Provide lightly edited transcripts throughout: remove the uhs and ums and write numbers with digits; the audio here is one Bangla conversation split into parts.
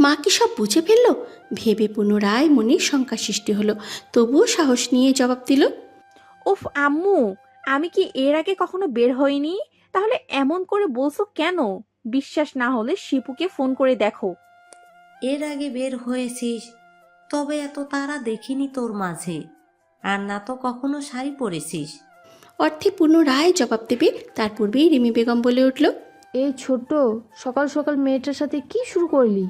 মা কি সব বুঝে ফেলল? ভেবে পুনরায় মনে শঙ্কা সৃষ্টি হলো, তবুও সাহস নিয়ে জবাব দিল, উফ আম্মু, আমি কি এর আগে কখনো বের হইনি? তাহলে এমন করে বলছো কেন? বিশ্বাস না হলে শিপুকে ফোন করে দেখো। এর আগে বের হয়েছিস, তবে এত তারা দেখিনি তোর মাঝে। আর না তো কখনো শাড়ি পরেছিস। অর্থে পুনরায় জবাব দেবে তার পূর্বেই রিমি বেগম বলে উঠল, এই ছোট্ট সকাল সকাল মেয়েটার সাথে কি শুরু করলি?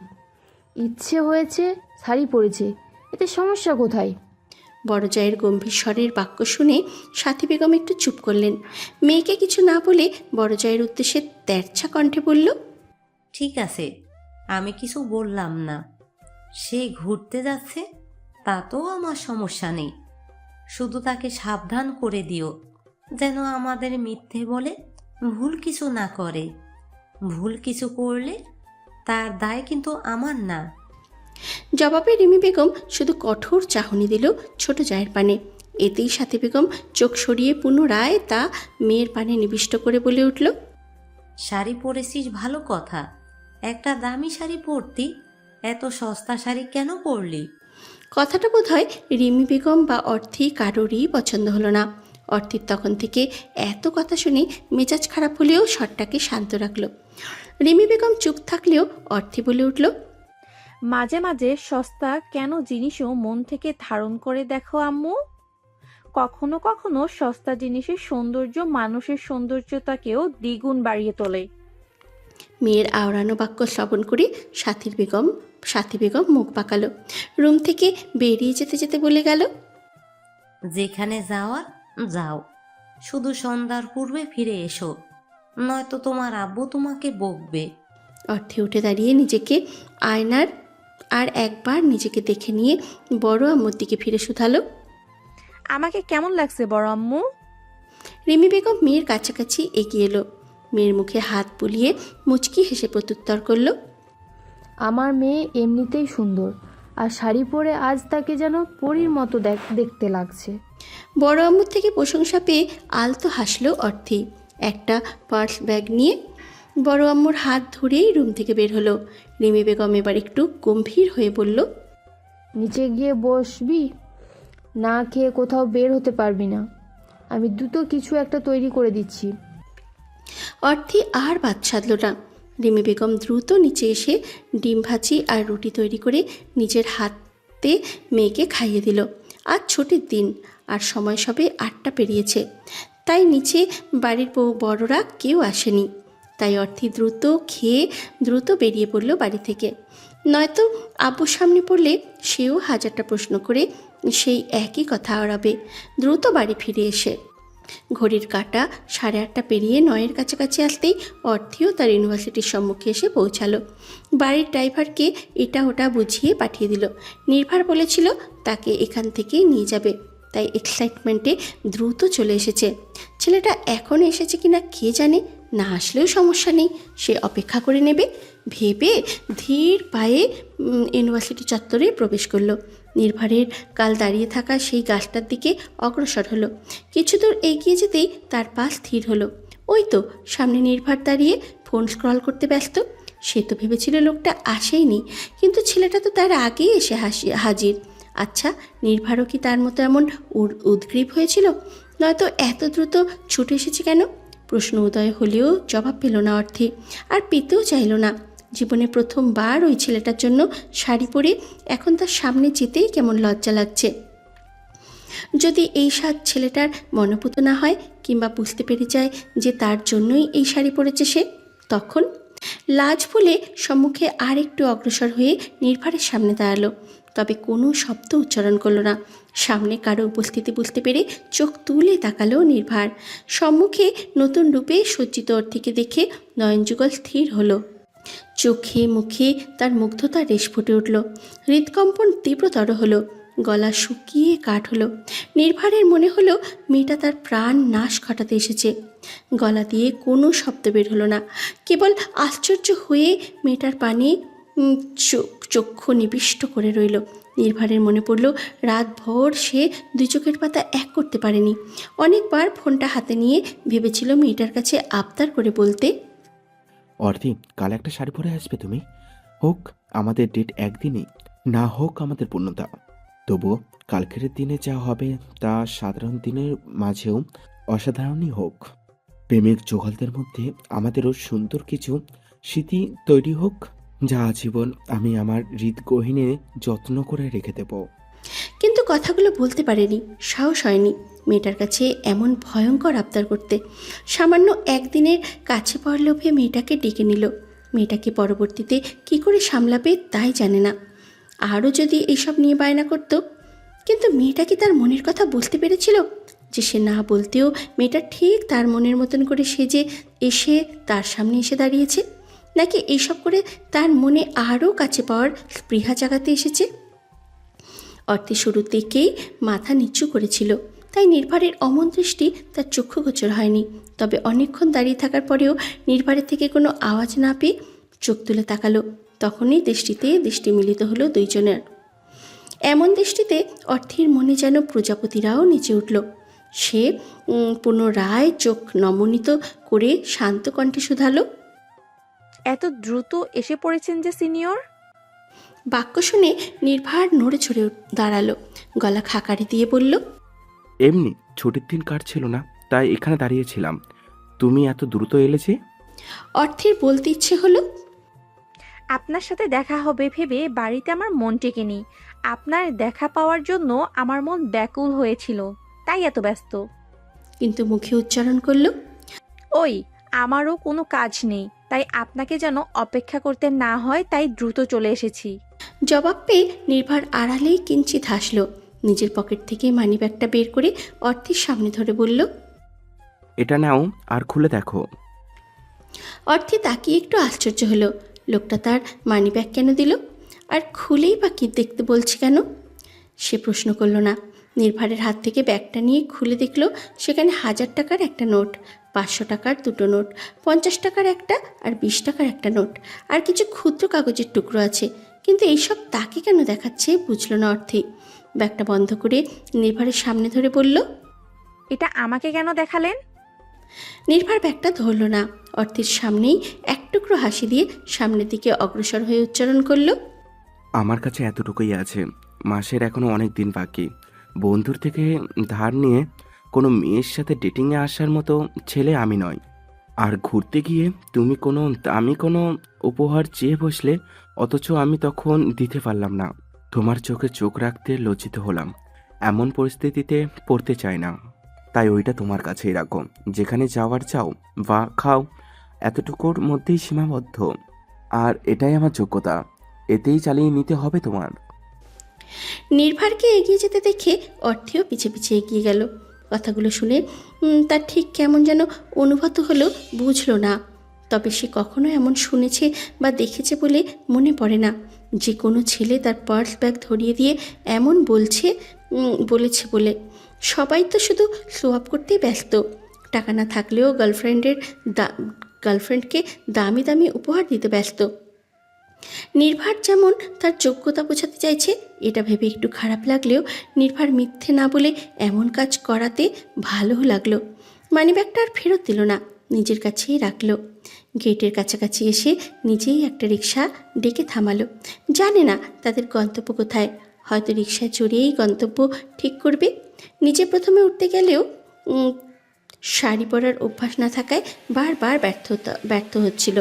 ইচ্ছে হয়েছে, শাড়ি পরেছে, এতে সমস্যা কোথায়? বড় জায়ের গম্ভীর স্বরের বাক্য শুনে সাথী বেগম একটু চুপ করলেন। মেয়েকে কিছু না বলে বড় জায়ের উদ্দেশ্যে তেরছা কণ্ঠে বলল, ঠিক আছে, আমি কিছু বললাম না। সে ঘুরতে যাচ্ছে, তাতেও আমার সমস্যা নেই। শুধু তাকে সাবধান করে দিও যেন আমাদের মিথ্যে বলে ভুল কিছু না করে। ভুল কিছু করলে তার দায় কিন্তু আমার না। জবাবে রিমি বেগম শুধু কঠোর চাহনি দিল ছোট জায়ের পানে। এতেই সাথী বেগম চোখ সরিয়ে পুনরায় তা মেয়ের পানে নিবিষ্ট করে বলে উঠল, শাড়ি পরেছিস ভালো কথা, একটা দামি শাড়ি পরতি, এত সস্তা শাড়ি কেন পরলি? কথাটা বোধ হয় রিমি বেগম বা অর্থী কারোরই পছন্দ হলো না। অর্থীর তখন থেকে এত কথা শুনে মেজাজ খারাপ হলেও স্বরটাকে শান্ত রাখল। রিমি বেগম চুপ থাকলেও অর্থী বলে উঠল, মাঝে মাঝে সস্তা কেন জিনিসও মন থেকে ধারণ করে দেখো আম্মু। কখনো কখনো সস্তা জিনিসের সৌন্দর্য মানুষের সৌন্দর্যতাকেও দ্বিগুণ বাড়িয়ে তোলে। মেয়ের আওড়ানো বাক্য শ্রবণ করে সাথী বেগম মুখ পাকালো। রুম থেকে বেরিয়ে যেতে যেতে বলে গেল, যেখানে যাওয়ার যাও, শুধু সন্ধ্যার পূর্বে ফিরে এসো, নয়তো তোমার আব্বু তোমাকে বকবে। অর্থে উঠে দাঁড়িয়ে নিজেকে আয়নার আর একবার নিজেকে দেখে নিয়ে বড় আম্মুর দিকে ফিরে শুধালো। আমাকে কেমন লাগছে বড় আম্মু? রিমি বেগম মেয়ের কাছাকাছি এগিয়ে এলো। মেয়ের মুখে হাত বুলিয়ে মুচকি হেসে প্রত্যুত্তর করল, আমার মেয়ে এমনিতেই সুন্দর, আর শাড়ি পরে আজ তাকে যেন পরীর মতো দেখতে লাগছে। বড় আম্মুর থেকে প্রশংসা পেয়ে আলতো হাসলো অর্থী। একটা পার্স ব্যাগ নিয়ে বড় আম্মুর হাত ধরেই রুম থেকে বের হলো। রিমি বেগম এবার একটু গম্ভীর হয়ে বলল, নিচে গিয়ে বসবি? না খেয়ে কোথাও বের হতে পারবি না। আমি দ্রুত কিছু একটা তৈরি করে দিচ্ছি। অর্থী আর বাদ সাধল না। রিমি বেগম দ্রুত নিচে এসে ডিম ভাজি আর রুটি তৈরি করে নিজের হাতে মেয়েকে খাইয়ে দিল। আজ ছুটির দিন, আর সময় সবে 8টা পেরিয়েছে, তাই নিচে বাড়ির বড়রা কেউ আসেনি। তাই অর্থী দ্রুত খেয়ে দ্রুত বেরিয়ে পড়ল বাড়ি থেকে। নয়তো আব্বুর সামনে পড়লে সেও হাজারটা প্রশ্ন করে সেই একই কথা আওড়াবে। দ্রুত বাড়ি ফিরে এসে ঘড়ির কাঁটা 8:30 পেরিয়ে 9-এর কাছাকাছি আসতেই অর্থীও তার ইউনিভার্সিটির সম্মুখে এসে পৌঁছালো। বাড়ির ড্রাইভারকে এটা ওটা বুঝিয়ে পাঠিয়ে দিল। নির্ভার বলেছিল তাকে এখান থেকেই নিয়ে যাবে, তাই এক্সাইটমেন্টে দ্রুত চলে এসেছে। ছেলেটা এখন এসেছে কিনা কে জানে, না আসলেও সমস্যা নেই, সে অপেক্ষা করে নেবে ভেবে ধীর পায়ে ইউনিভার্সিটি চত্বরে প্রবেশ করলো। নির্ভারের কাল দাঁড়িয়ে থাকা সেই গাছটার দিকে অগ্রসর হলো। কিছু দূর এগিয়ে যেতেই তার পা স্থির হলো। ওই তো সামনে নির্ভার দাঁড়িয়ে ফোন স্ক্রল করতে ব্যস্ত। সে তো ভেবেছিল লোকটা আসেইনি, কিন্তু ছেলেটা তো তার আগেই এসে হাজির। আচ্ছা, নির্ভারও কি তার মতো এমন উদ্গ্রীব হয়েছিল? নয়তো এত দ্রুত ছুটে এসেছে কেন? প্রশ্ন উদয় হলেও জবাব পেল না অর্থে, আর পেতেও চাইল না। জীবনে প্রথমবার ওই ছেলেটার জন্য শাড়ি পরে এখন তার সামনে যেতেই কেমন লজ্জা লাগছে। যদি এই সাজ ছেলেটার মনোপুত না হয়, কিংবা বুঝতে পেরে যায় যে তার জন্যই এই শাড়ি পরেছে সে, তখন লাজ ভুলে সম্মুখে আর একটু অগ্রসর হয়ে নির্ভারের সামনে দাঁড়ালো। তবে কোনো শব্দ উচ্চারণ করলো না। সামনে কারো উপস্থিতি বুঝতে পেরে চোখ তুলে তাকালো নির্ভার। সম্মুখে নতুন রূপে সজ্জিত অর্থীকে দেখে নয়নযুগল স্থির হলো। চোখে মুখে তার মুগ্ধতার রেশ ফুটে উঠল। হৃদকম্পন তীব্রতর হলো, গলা শুকিয়ে কাঠ হলো। নির্ভারের মনে হলো মেয়েটা তার প্রাণ নাশ ঘটাতে এসেছে। গলা দিয়ে কোনো শব্দ বের হলো না, কেবল আশ্চর্য হয়ে মেয়েটার পানে চক্ষু নিবিষ্ট করে রইল। নির্ভারের মনে পড়ল রাতভর সে দুই চোখের পাতা এক করতে পারেনি। অনেকবার ফোনটা হাতে নিয়ে ভেবেছিল মেয়েটার কাছে আবদার করে বলতে, অর্থী, কাল একটা শাড়ি পরে আসবে তুমি? হোক আমাদের ডেট একদিনই, না হোক আমাদের পূর্ণতা। তবুও কালকের দিনে যা হবে তা সাধারণ দিনের মাঝেও অসাধারণই হোক। প্রেমিক যুগলদের মধ্যে আমাদেরও সুন্দর কিছু স্মৃতি তৈরি হোক, যা আজীবন আমি আমার হৃদগহীনে যত্ন করে রেখে দেব। কিন্তু কথাগুলো বলতে পারেনি, সাহস হয়নি মেয়েটার কাছে এমন ভয়ঙ্কর আবদার করতে। সামান্য একদিনের কাছে পাওয়ার লোভে মেয়েটাকে ডেকে নিল। মেয়েটাকে পরবর্তীতে কি করে সামলাবে তাই জানে না। আরও যদি এইসব নিয়ে বায়না করত, কিন্তু মেয়েটা কি তার মনের কথা বলতে পেরেছিল যে সে না বলতেও মেয়েটা ঠিক তার মনের মতন করে সেজে এসে তার সামনে এসে দাঁড়িয়েছে, নাকি এইসব করে তার মনে আরও কাছে পাওয়ার স্পৃহা জাগাতে এসেছে? অর্থে শুরু থেকেই মাথা নিচু করেছিল, তাই নির্ভরের অমন দৃষ্টি তার চক্ষুগোচর হয়নি। তবে অনেকক্ষণ দাঁড়িয়ে থাকার পরেও নির্ভরের থেকে কোনো আওয়াজ না পেয়ে চোখ তুলে তাকালো। তখনই দৃষ্টিতে দৃষ্টি মিলিত হলো দুইজনের। এমন দৃষ্টিতে অর্থের মনে যেন প্রজাপতিরাও নিচে উঠল। সে পুনরায় চোখ নমনীত করে শান্ত কণ্ঠে শুধালো, এত দ্রুত এসে পড়েছেন যে সিনিয়র? বাক্য শুনে নির্ভার নড়ে চড়ে দাঁড়ালো, গলা খাকারি দিয়ে বলল, এমনি ছুটির দিন কাটছিল না, তাই এখানে দাঁড়িয়েছিলাম। তুমি এত দ্রুত এলে যে? অর্থের বলতে ইচ্ছে হলো, আপনার সাথে দেখা হবে ভেবে বাড়িতে আমার মন টেকেনি। আপনার দেখা পাওয়ার জন্য আমার মন ব্যাকুল হয়েছিল, তাই এত ব্যস্ত। কিন্তু মুখে উচ্চারণ করলো, ওই আমারও কোনো কাজ নেই, তাই আপনাকে যেন অপেক্ষা করতে না হয়, তাই দ্রুত চলে এসেছি। জবাব পেয়ে নির্ভর আড়ালেই কিঞ্চিত হাসল। নিজের পকেট থেকে মানিব্যাগটা বের করে অর্থের সামনে ধরে বলল, এটা নাও আর খুলে দেখো। অর্থে তাকিয়ে একটু আশ্চর্য হলো, লোকটা তার মানিব্যাগ কেন দিল, আর খুলেই বা কী দেখতে বলছে কেন? সে প্রশ্ন করল না। নির্ভরের হাত থেকে ব্যাগটা নিয়ে খুলে দেখল সেখানে 1000 টাকার একটা নোট, 500 টাকার দুটো নোট, 50 টাকার একটা আর 20 টাকার একটা নোট, আর কিছু ক্ষুদ্র কাগজের টুকরো আছে। কিন্তু এইসব তাকে কেন দেখাচ্ছে বুঝল না অর্থে। ব্যাগটা বন্ধ করে নির্ভরের সামনে ধরে বলল, এটা আমাকে কেন দেখালেন? নির্ভর ব্যাগটা ধরল না। অর্থের সামনেই এক টুকরো হাসি দিয়ে সামনের দিকে অগ্রসর হয়ে উচ্চারণ করল, আমার কাছে এতটুকুই আছে, মাসের এখনো অনেক দিন বাকি। বন্ধুর থেকে ধার নিয়ে কোনো মেয়ের সাথে ডেটিংয়ে আসার মতো ছেলে আমি নয়। আর ঘুরতে গিয়ে তুমি কোনো দামি কোনো উপহার চেয়ে বসলে, অথচ আমি তখন দিতে পারলাম না। তোমার চোখে চোখ রাখতে লজ্জিত হলাম। এমন পরিস্থিতিতে পড়তে চাই না, তাই ওইটা তোমার কাছেই রাখো। যেখানে যাওয়ার চাও বা খাও, এতটুকুর মধ্যেই সীমাবদ্ধ। আর এটাই আমার যোগ্যতা, এতেই চালিয়ে নিতে হবে তোমার। নির্ভরকে এগিয়ে যেতে দেখে অর্থেও পিছে পিছে এগিয়ে গেল। কথাগুলো শুনে তার ঠিক কেমন যেন অনুভূত হলো, বুঝলো না। তবে সে কখনো এমন শুনেছে বা দেখেছে বলে মনে পড়ে না যে কোনো ছেলে তার পার্স ব্যাগ ধরিয়ে দিয়ে এমন বলেছে বলে। সবাই তো শুধু শো আপ করতেই ব্যস্ত, টাকা না থাকলেও গার্লফ্রেন্ডকে দামি দামি উপহার দিতে ব্যস্ত। নির্ভর যেমন তার যোগ্যতা বোঝাতে চাইছে, এটা ভেবে একটু খারাপ লাগলেও নির্ভর মিথ্যে না বলে এমন কাজ করাতে ভালোও লাগলো। মানিব্যাগটা আর ফেরত দিল না, নিজের কাছেই রাখলো। গেটের কাছাকাছি এসে নিজেই একটা রিক্সা ডেকে থামালো। জানে না তাদের গন্তব্য কোথায়, হয়তো রিক্সায় চড়িয়েই গন্তব্য ঠিক করবে। নিজে প্রথমে উঠতে গেলেও শাড়ি পরার অভ্যাস না থাকায় বারবার ব্যর্থ হচ্ছিল।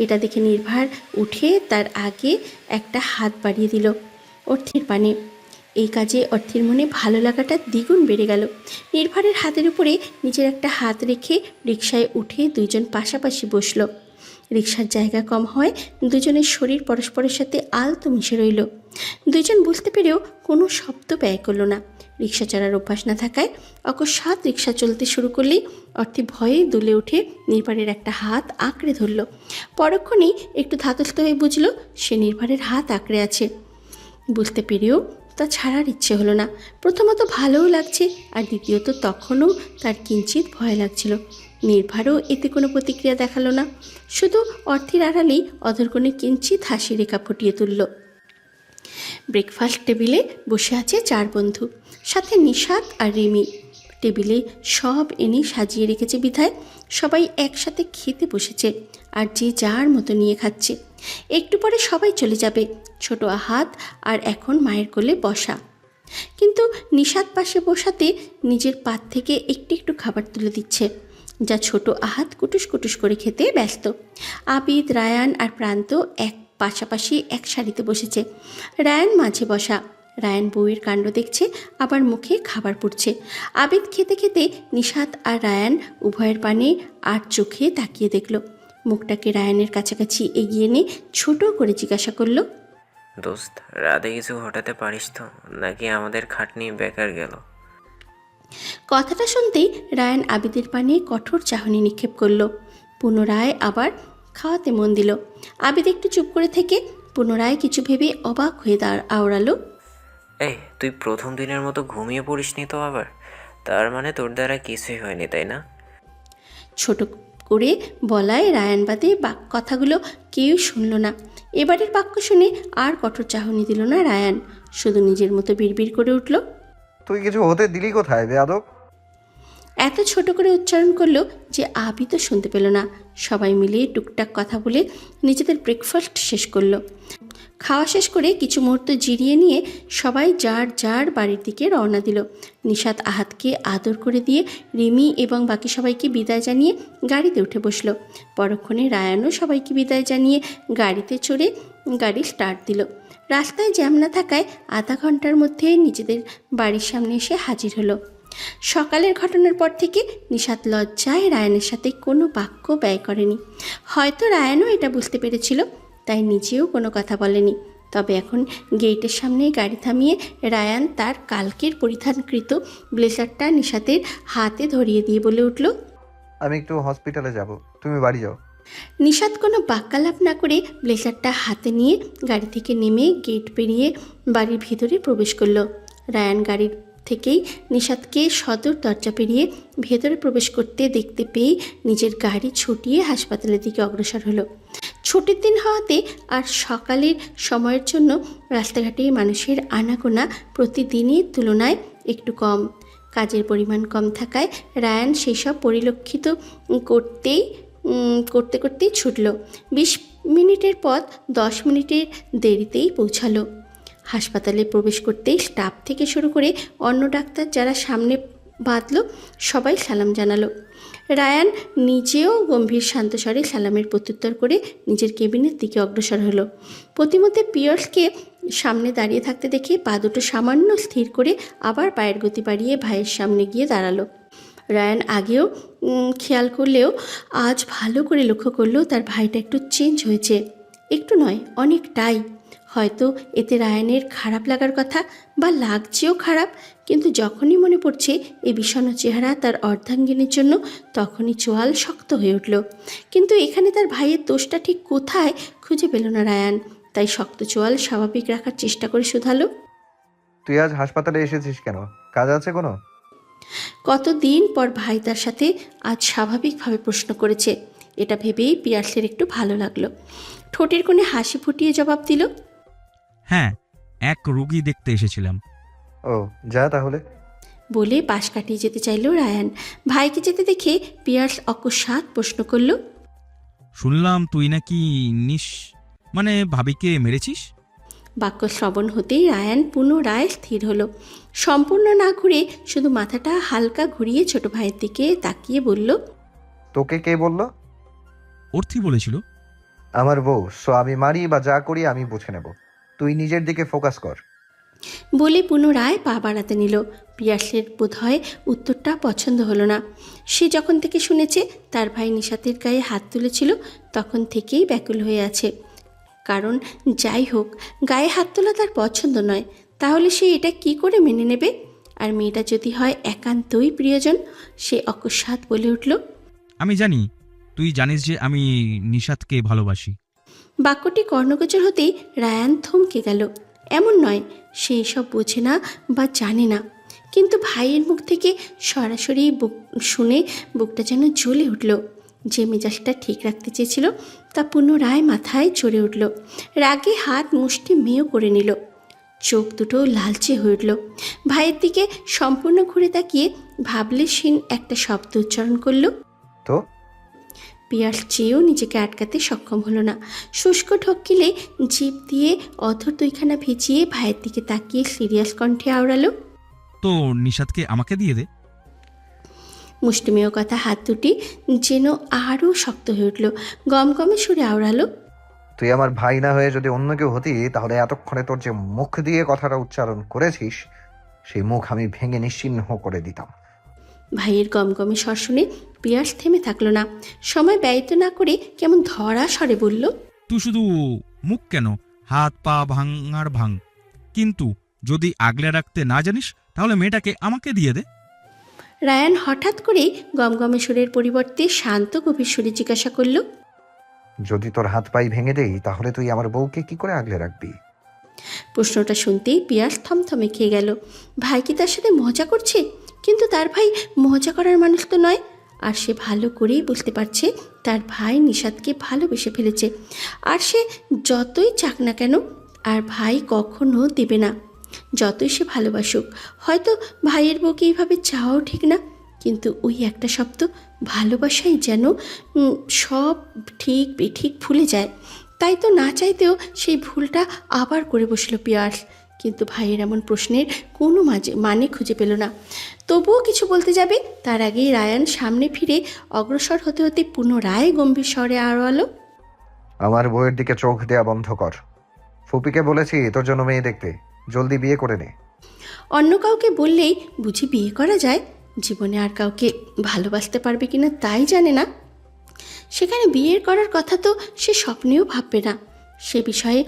এটা দেখে নির্ভর উঠে তার আগে একটা হাত বাড়িয়ে দিল অর্থের পানে। এই কাজে অর্থের মনে ভালো লাগাটা দ্বিগুণ বেড়ে গেল। নির্ভরের হাতের উপরে নিজের একটা হাত রেখে রিকশায় উঠে দুইজন পাশাপাশি বসলো। রিকশার জায়গা কম হয়, দুজনের শরীর পরস্পরের সাথে আলতো মিশে রইল। দুইজন বুঝতে পেরেও কোনো শব্দ ব্যয় করলো না। রিকশা চড়ার অভ্যাস না থাকায় অকস্মাৎ রিকশা চলতে শুরু করলেই অর্থে ভয়ে দুলে উঠে নির্ভরের একটা হাত আঁকড়ে ধরল। পরক্ষণেই একটু ধাতস্থ হয়ে বুঝল সে নির্ভরের হাত আঁকড়ে আছে। বুঝতে পেরেও তা ছাড়ার ইচ্ছে হলো না। প্রথমত ভালোও লাগছে, আর দ্বিতীয়ত তখনও তার কিঞ্চিত ভয় লাগছিল। নির্ভরও এতে কোনো প্রতিক্রিয়া দেখালো না, শুধু অর্থের আড়ালেই অধরকণে কিঞ্চিত হাসি রেখা ফুটিয়ে তুলল। ব্রেকফাস্ট টেবিলে বসে আছে 4 বন্ধু, সাথে নিশাত আর রিমি। টেবিলে সব এনে সাজিয়ে রেখেছে বিধায় সবাই একসাথে খেতে বসেছে, আর যে যার মতো নিয়ে খাচ্ছে। একটু পরে সবাই চলে যাবে, ছোট আহাত আর এখন মায়ের কোলে বসা। কিন্তু নিশাত পাশে বসাতে নিজের পাত থেকে একটু একটু খাবার তুলে দিচ্ছে, যা ছোট আহাত কুটুস কুটুস করে খেতে ব্যস্ত। আবিদ, রায়ান আর প্রান্ত এক পাশাপাশি এক সারিতে বসেছে, রায়ান মাঝে বসা। রায়ান বউয়ের কাণ্ড দেখছে, আবার মুখে খাবার পড়ছে। আবিদ খেতে খেতে নিশাত আর রায়ান উভয়ের পানে আর চোখে তাকিয়ে দেখল। মুখটাকে রায়ানের কাছাকাছি এগিয়ে এনে ছোট করে জিজ্ঞাসা করলো, দোস্ত, রাতে কিছু ঘটাতে পারিস তো, নাকি আমাদের খাটনি বেকার গেল? কথাটা শুনতেই রায়ান আবিদের পানে কঠোর চাহনি নিক্ষেপ করলো। পুনরায় আবার খাওয়াতে মন দিল। আবিদ একটু চুপ করে থেকে পুনরায় কিছু ভেবে অবাক হয়ে আওড়ালো, এই, তুই প্রথম দিনের মতো ঘুমিয়ে পড়িসনি তো আবার? তার মানে তোর দ্বারা কিছুই হয়নি, তাই না? ছোট করে বলায় রায়ান বাদে কথাগুলো কেউ শুনল না। এবারের বাক্য শুনে আর কঠোর চাহনি দিল না রায়ান, শুধু নিজের মতো বিড়বিড় করে উঠল, তুই কিছু হতে দিলি কোথায় বেয়াদব? এত ছোট করে উচ্চারণ করলো যে আবিদও শুনতে পেল না। সবাই মিলে টুকটাক কথা বলে নিজেদের ব্রেকফাস্ট শেষ করলো। খাওয়া শেষ করে কিছু মুহূর্ত জিরিয়ে নিয়ে সবাই যার যার বাড়ির দিকে রওনা দিল। নিশাত আহাতকে আদর করে দিয়ে রিমি এবং বাকি সবাইকে বিদায় জানিয়ে গাড়িতে উঠে বসলো। পরক্ষণে রায়ানও সবাইকে বিদায় জানিয়ে গাড়িতে চড়ে গাড়ি স্টার্ট দিল। রাস্তায় জ্যাম না থাকায় আধা ঘন্টার মধ্যে নিজেদের বাড়ির সামনে এসে হাজির হলো। সকালের ঘটনার পর থেকে নিশাত লজ্জায় রায়ানের সাথে কোনো বাক্য ব্যয় করেনি। হয়তো রায়ানও এটা বুঝতে পেরেছিল, তাই নিজেও কোনো কথা বলেনি। তবে এখন গেটের সামনে গাড়ি থামিয়ে রায়ান তার কালকের পরিধানকৃত ব্লেজারটা নিশাতের হাতে ধরিয়ে দিয়ে বলে উঠল, আমি একটু হসপিটালে যাব, তুমি বাড়ি যাও। নিশাত কোনো বাক্যালাপ না করে ব্লেজারটা হাতে নিয়ে গাড়ি থেকে নেমে গেট পেরিয়ে বাড়ির ভিতরে প্রবেশ করলো। রায়ান গাড়ির থেকেই নিশাতকে সদর দরজা পেরিয়ে ভেতরে প্রবেশ করতে দেখতে পেয়ে নিজের গাড়ি ছুটিয়ে হাসপাতালের দিকে অগ্রসর হলো। ছুটির দিন হওয়াতে আর সকালের সময়ের জন্য রাস্তাঘাটে মানুষের আনাগোনা প্রতিদিনের তুলনায় একটু কম। কাজের পরিমাণ কম থাকায় রায়ান সেসব পরিলক্ষিত করতেই ছুটল। 20 মিনিটের পথ 10 মিনিটের দেরিতেই পৌঁছালো। হাসপাতালে প্রবেশ করতেই স্টাফ থেকে শুরু করে অন্য ডাক্তার যারা সামনে বাঁধলো সবাই সালাম জানালো। রায়ান নিজেও গম্ভীর শান্ত স্বরে সালামের প্রত্যুত্তর করে নিজের কেবিনের দিকে অগ্রসর হলো। প্রতিমধ্যে পিয়ার্সকে সামনে দাঁড়িয়ে থাকতে দেখে পা দুটো সামান্য স্থির করে আবার পায়ের গতি বাড়িয়ে ভাইয়ের সামনে গিয়ে দাঁড়ালো। রায়ান আগেও খেয়াল করলেও আজ ভালো করে লক্ষ্য করলো তার ভাইটা একটু চেঞ্জ হয়েছে। একটু নয়, অনেকটাই। হয়তো এতে রায়ানের খারাপ লাগার কথা, বা লাগছেও খারাপ, কিন্তু যখনই মনে পড়ছে এই বিষণ্ণ চেহারা তার অর্ধাঙ্গিনীর জন্য, তখনই চোয়াল শক্ত হয়ে উঠল। কিন্তু এখানে তার ভাইয়ের দোষটা ঠিক কোথায় খুঁজে পেল না রায়ান, তাই শক্ত চোয়াল স্বাভাবিক রাখার চেষ্টা করে শুধালো, তুই আজ হাসপাতালে এসেছিস কেন? কাজ আছে কোনো? কতদিন পর ভাই তার সাথে আজ স্বাভাবিকভাবে প্রশ্ন করেছে, এটা ভেবেই পিয়ার্সের একটু ভালো লাগলো। ঠোঁটের কোণে হাসি ফুটিয়ে জবাব দিল, হ্যাঁ, এক রোগী দেখতে এসেছিলাম। ও, যা তাহলে। বলে পাশ কাটিয়ে যেতে চাইল রায়ান। ভাইকে যেতে দেখে পিয়ার্স অকস্মাৎ প্রশ্ন করল, শুনলাম তুই নাকি ভাবিকে মেরেছিস? বাক্য শ্রবণ হতেই রায়ান পুনরায় স্থির হলো। সম্পূর্ণ না ঘুরে শুধু মাথাটা হালকা ঘুরিয়ে ছোট ভাইয়ের দিকে তাকিয়ে বলল, তোকে কে বললো? অর্থি বলেছিল। আমার বউ। সো আমি মারি বা যা করি আমি বুঝে নেব, তুই নিজের দিকে ফোকাস কর। বলে পুনরায় পা বাড়াতে নিল। পিয়ার্সের বোধহয় উত্তরটা পছন্দ হলো না। সে যখন থেকে শুনেছে তার ভাই নিশাতের গায়ে হাত তুলেছিল, তখন থেকেই ব্যাকুল হয়ে আছে। কারণ যাই হোক, গায়ে হাত তোলা তার পছন্দ নয়, তাহলে সে এটা কি করে মেনে নেবে? আর মেয়েটা যদি হয় একান্তই প্রিয়জন। সে অকস্মাৎ বলে উঠল, আমি জানি, তুই জানিস যে আমি নিশাতকে ভালোবাসি। বাক্যটি কর্ণগোচর হতেই রায়ান থমকে গেল। এমন নয় সে এসব বোঝে না বা জানে না, কিন্তু ভাইয়ের মুখ থেকে সরাসরি শুনে বুকটা যেন জ্বলে উঠল। যে মেজাজটা ঠিক রাখতে চেয়েছিল তা পুনরায় মাথায় চড়ে উঠল। রাগে হাত মুষ্টি মেয়েও করে নিল। চোখ দুটো লালচে হয়ে উঠল। ভাইয়ের দিকে সম্পূর্ণ ঘুরে তাকিয়ে ভাবলেশীন একটা শব্দ উচ্চারণ করল, তো পিয়াস চেয়েও নিজেকে আটকাতে সক্ষম হলো না। শুষ্ক ঢক্কিলে জিভ দিয়ে অধর দুইখানা ভিজিয়ে ভাইয়ের দিকে তাকিয়ে সিরিয়াস কণ্ঠে আওড়ালো, তো নিশাদকে আমাকে দিয়ে দে। মুষ্টিমেয় কথা হাত দুটি যেন আরও শক্ত হয়ে উঠল। গমগমে সুরে আওড়ালো, তুই আমার ভাই না হয়ে যদি অন্য কেউ হতি, তাহলে এতক্ষণে তোর যে মুখ দিয়ে কথাটা উচ্চারণ করেছিস, সেই মুখ আমি ভেঙে নিশ্চিহ্ন করে দিতাম। ভাইয়ের গমগমে স্বর শুনে পিয়াস থেমে থাকলো না। সময় ব্যয়িত না করে কেমন ধরা স্বরে বলল, তুই শুধু মুখ কেন, হাত পা ভাঙার ভাঙ, কিন্তু যদি আগলে রাখতে না জানিস তাহলে মেয়েটাকে আমাকে দিয়ে দে। রায়ান হঠাৎ করে গমগমে সুরের পরিবর্তে শান্ত গভীর সুরে জিজ্ঞাসা করল, যদি তোর হাত পাই ভেঙে দেই, তাহলে তুই আমার বউকে কি করে আগলে রাখবি? প্রশ্নটা শুনতেই পিয়াস থমথমে খেয়ে গেল। ভাই কি তার সাথে মজা করছে? কিন্তু তার ভাই মজা করার মানুষ তো নয়। আর সে ভালো করেই বুঝতে পারছে তার ভাই নিশাদকে ভালোবেসে ফেলেছে। আর সে যতই চাক না কেন, আর ভাই কখনো দেবে না, যতই সে ভালোবাসুক। হয়তো ভাইয়ের বউকে এইভাবে চাওয়াও ঠিক না, কিন্তু ওই একটা শব্দ ভালোবাসাই যেন সব ঠিক বেঠিক ভুলে যায়। তাই তো না চাইতেও সেই ভুলটা আবার করে বসল পিয়াস। কিন্তু ভাইয়ের এমন প্রশ্নের কোনো মানে খুঁজে পেল না। তবুও কিছু বলতে যাবে, তার আগেই রায়ান সামনে ফিরে অগ্রসর হতে হতে পুনরায় গম্ভীর স্বরে আওড়ালো, আমার বউয়ের দিকে চোখ দেয়া বন্ধ কর। ফুপিকে বলেছি তোর জন্য মেয়ে দেখতে, জলদি বিয়ে করে নে। অন্য কাউকে বললেই বুঝি বিয়ে করা যায়? জীবনে আর কাউকে ভালোবাসতে পারবে কিনা তাই জানে না। সেখানে বিয়ের করার কথা তো সে স্বপ্নেও ভাববে না। সে বিষয়ে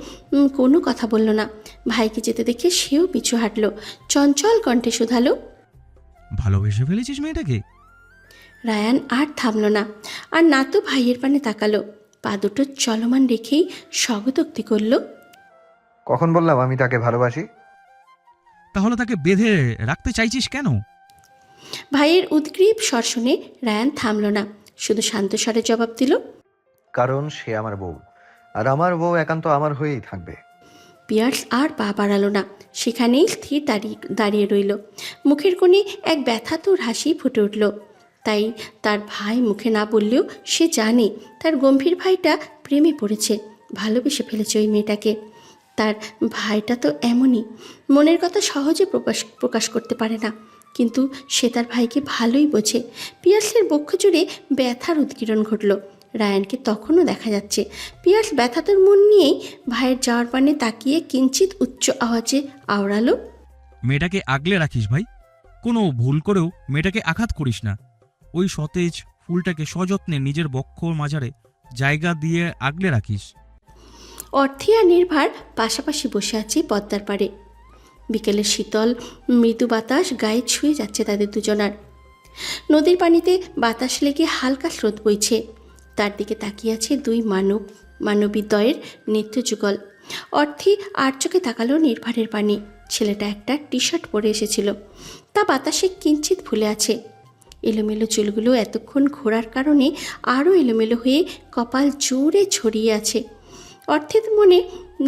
কোনো কথা বলল না। ভাইকে যেতে দেখে সেও পিছু হাঁটল। চঞ্চল কণ্ঠে শুধালো, ভালোবেসে ফেলেছিস মেয়েটাকে? রায়ান আর থামল না, আর না তো ভাইয়ের পানে তাকালো। পা দুটো চলমান রেখেই স্বগতোক্তি করল, কখন বললাম আমি তাকে ভালোবাসি? তাহলে তাকে বেঁধে রাখতে চাইছিস কেন? ভাইয়ের উদ্গ্রীব স্বর শুনে রায়ান থামল না, শুধু শান্ত স্বরে জবাব দিল, কারণ সে আমার বউ, আর আমার বউ একান্ত আমার হয়েই থাকবে। পিয়ার্স আর পা বাড়ালো না, সেখানেই স্থির দাঁড়িয়ে রইল। মুখের কোণে এক ব্যথাতুর হাসি ফুটে উঠল। তাই তার ভাই মুখে না বললেও সে জানে তার গম্ভীর ভাইটা প্রেমে পড়েছে, ভালোবেসে ফেলেছে ওই মেয়েটাকে। তার ভাইটা তো এমনই, মনের কথা সহজে প্রকাশ করতে পারে না, কিন্তু সে তার ভাইকে ভালোই বোঝে। পিয়ার্সের বক্ষ জুড়ে ব্যথার উদ্গীরণ ঘটল। রায়ানকে তখনও দেখা যাচ্ছে। পিয়ার্স ব্যথাতুর মন নিয়েই ভাইয়ের যাওয়ার পানে তাকিয়ে কিঞ্চিত উচ্চ আওয়াজে আওড়ালো, মেয়েটাকে আগলে রাখিস ভাই, কোনো ভুল করেও মেয়েটাকে আঘাত করিস না। ওই সতেজ ফুলটাকে সযত্নে নিজের বক্ষর মাঝারে জায়গা দিয়ে আগলে রাখিস। অর্থী আর নির্ভার পাশাপাশি বসে আছে পদ্মার পাড়ে। বিকেলের শীতল মৃদু বাতাস গায়ে ছুঁয়ে যাচ্ছে তাদের দুজনার। নদীর পানিতে বাতাস লেগে হালকা স্রোত বইছে। তার দিকে তাকিয়ে আছে দুই মানবীদ্বয়ের নৃত্যযুগল। অর্থী আর চোখে তাকালো নির্ভারের পানি। ছেলেটা একটা টি শার্ট পরে এসেছিল, তা বাতাসে কিঞ্চিত ফুলে আছে। এলোমেলো চুলগুলো এতক্ষণ ঘোরার কারণে আরও এলোমেলো হয়ে কপাল জোরে ছড়িয়ে আছে। অর্থের মনে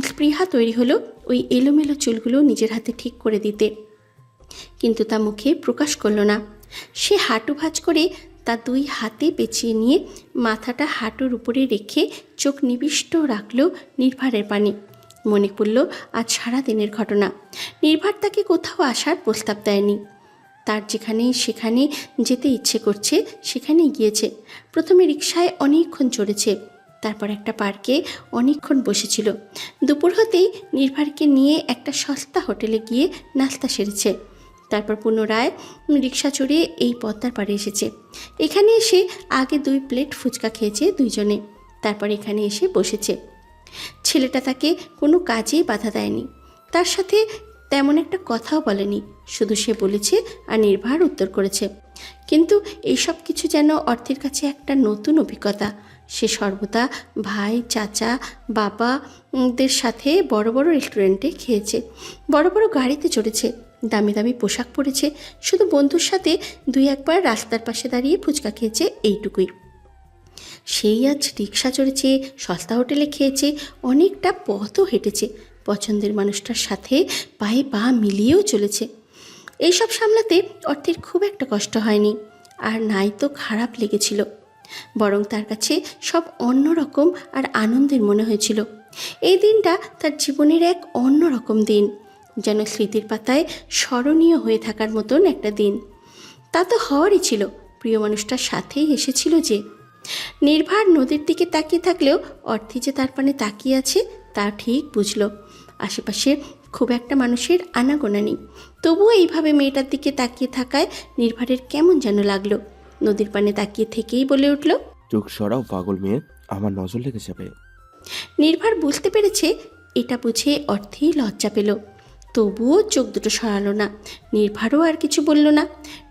স্পৃহা তৈরি হলো ওই এলোমেলো চুলগুলো নিজের হাতে ঠিক করে দিতে, কিন্তু তা মুখে প্রকাশ করল না। সে হাঁটু ভাঁজ করে তা দুই হাতে পেঁচিয়ে নিয়ে মাথাটা হাঁটুর উপরে রেখে চোখ নিবিষ্ট রাখল নির্ভারের পানে। মনে পড়ল আজ সারা দিনের ঘটনা। নির্ভার তাকে কোথাও আসার প্রস্তাব দেয়নি। তার সেখানে যেতে ইচ্ছে করছে সেখানেই গিয়েছে। প্রথমে রিকশায় অনেকক্ষণ চড়েছে, তারপর একটা পার্কে অনেকক্ষণ বসেছিল। দুপুর হতেই নির্ভারকে নিয়ে একটা সস্তা হোটেলে গিয়ে নাস্তা সেরেছে। তারপর পুনরায় রিকশা চড়ে এই পদ্মার পাড়ে এসেছে। এখানে এসে আগে 2 প্লেট ফুচকা খেয়েছে দুইজনে, তারপর এখানে এসে বসেছে। ছেলেটা তাকে কোনো কাজেই বাধা দেয়নি, তার সাথে তেমন একটা কথাও বলেনি, শুধু সে বলেছে আর নির্ভার উত্তর করেছে। কিন্তু এইসব কিছু যেন অর্থের কাছে একটা নতুন অভিজ্ঞতা। সে সর্বদা ভাই, চাচা, বাবাদের সাথে বড় বড় রেস্টুরেন্টে খেয়েছে, বড় বড় গাড়িতে চড়েছে, দামি দামি পোশাক পরেছে। শুধু বন্ধুর সাথে 2-1 বার রাস্তার পাশে দাঁড়িয়ে ফুচকা খেয়েছে, এইটুকুই। সেই আজ রিকশা চড়েছে, সস্তা হোটেলে খেয়েছে, অনেকটা পথও হেঁটেছে, পছন্দের মানুষটার সাথে পায়ে পা মিলিয়েও চলেছে। এইসব সামলাতে অর্থের খুব একটা কষ্ট হয়নি, আর নাই তো খারাপ লেগেছিল। বরং তার কাছে সব অন্যরকম আর আনন্দের মনে হয়েছিল। এই দিনটা তার জীবনের এক অন্যরকম দিন, যেন স্মৃতির পাতায় স্মরণীয় হয়ে থাকার মতন একটা দিন। তা তো হওয়ারই ছিল, প্রিয় মানুষটার সাথেই এসেছিল যে। নির্ভার নদীর দিকে তাকিয়ে থাকলেও অর্থী যে তার পানে তাকিয়ে আছে তা ঠিক বুঝল। আশেপাশে খুব একটা মানুষের আনাগোনা নেই, তবুও এইভাবে মেয়েটার দিকে তাকিয়ে থাকায় নির্ভারের কেমন যেন লাগলো। নদীর পানে তাকিয়ে থেকেই বলে উঠল, চোখ সরাও পাগল মেয়ে, আমার নজর লেগে যাবে। নির্ভার বুঝতে পেরেছে এটা বুঝে অর্থেই লজ্জা পেল, তবুও চোখ দুটো সরালো না। নির্ভারও আর কিছু বলল না।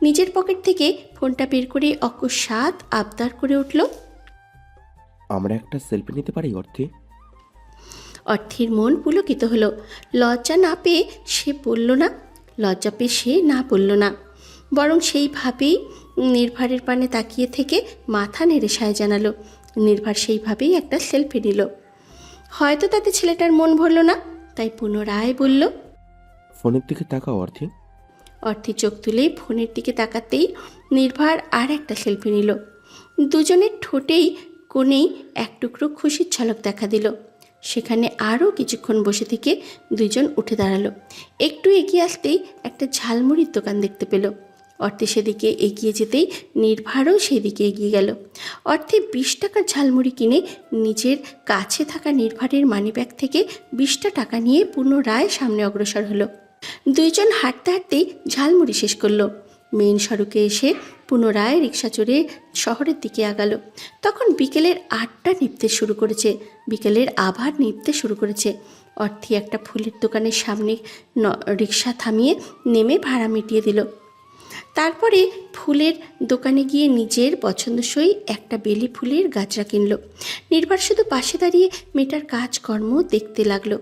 নিজের পকেট থেকে ফোনটা বের করে অকস্মাৎ আবদার করে উঠল, আমরা একটা সেলফি নিতে পারি অর্থী? অর্থের মন পুলকিত হলো। লজ্জা না পেয়ে সে বলল না, লজ্জা পেয়ে সে না বলল না, বরং সেইভাবেই নির্ভারের পানে তাকিয়ে থেকে মাথা নেড়ে সায় জানালো। নির্ভার সেইভাবেই একটা সেলফি নিল। হয়তো তাতে ছেলেটার মন ভরল না, তাই পুনরায় বলল, ফোনের দিকে তাকাও অর্থী। অর্থী চোখ তুলে ফোনের দিকে তাকাতেই নির্ভার আর একটা সেলফি নিল। দুজনের ঠোঁটেই কোণেই এক টুকরো খুশির ঝলক দেখা দিল। সেখানে আরও কিছুক্ষণ বসে থেকে দুইজন উঠে দাঁড়ালো। একটু এগিয়ে আসতেই একটা ঝালমুড়ির দোকান দেখতে পেল। অর্থে সেদিকে এগিয়ে যেতেই নির্ভারও সেদিকে এগিয়ে গেল। অর্থে 20 টাকার ঝালমুড়ি কিনে নিজের কাছে থাকা নির্ভারের মানিব্যাগ থেকে 20টা টাকা নিয়ে পুনরায় সামনে অগ্রসর হলো। দুইজন হাঁটতে হাঁটতেই ঝালমুড়ি শেষ করলো। মেইন সড়কে এসে পুনরায় রিক্সা চড়ে শহরের দিকে আগালো। তখন বিকেলের 8টা নিভতে শুরু করেছে। বিকেলের আবার নিভতে শুরু করেছে। অর্থী একটা ফুলের দোকানের সামনে রিক্সা থামিয়ে নেমে ভাড়া মিটিয়ে দিল। তারপরে ফুলের দোকানে গিয়ে নিজের পছন্দসই একটা বেলি ফুলের গাছরা কিনল। নির্ভার শুধু পাশে দাঁড়িয়ে মেয়েটার কাজকর্ম দেখতে লাগলো।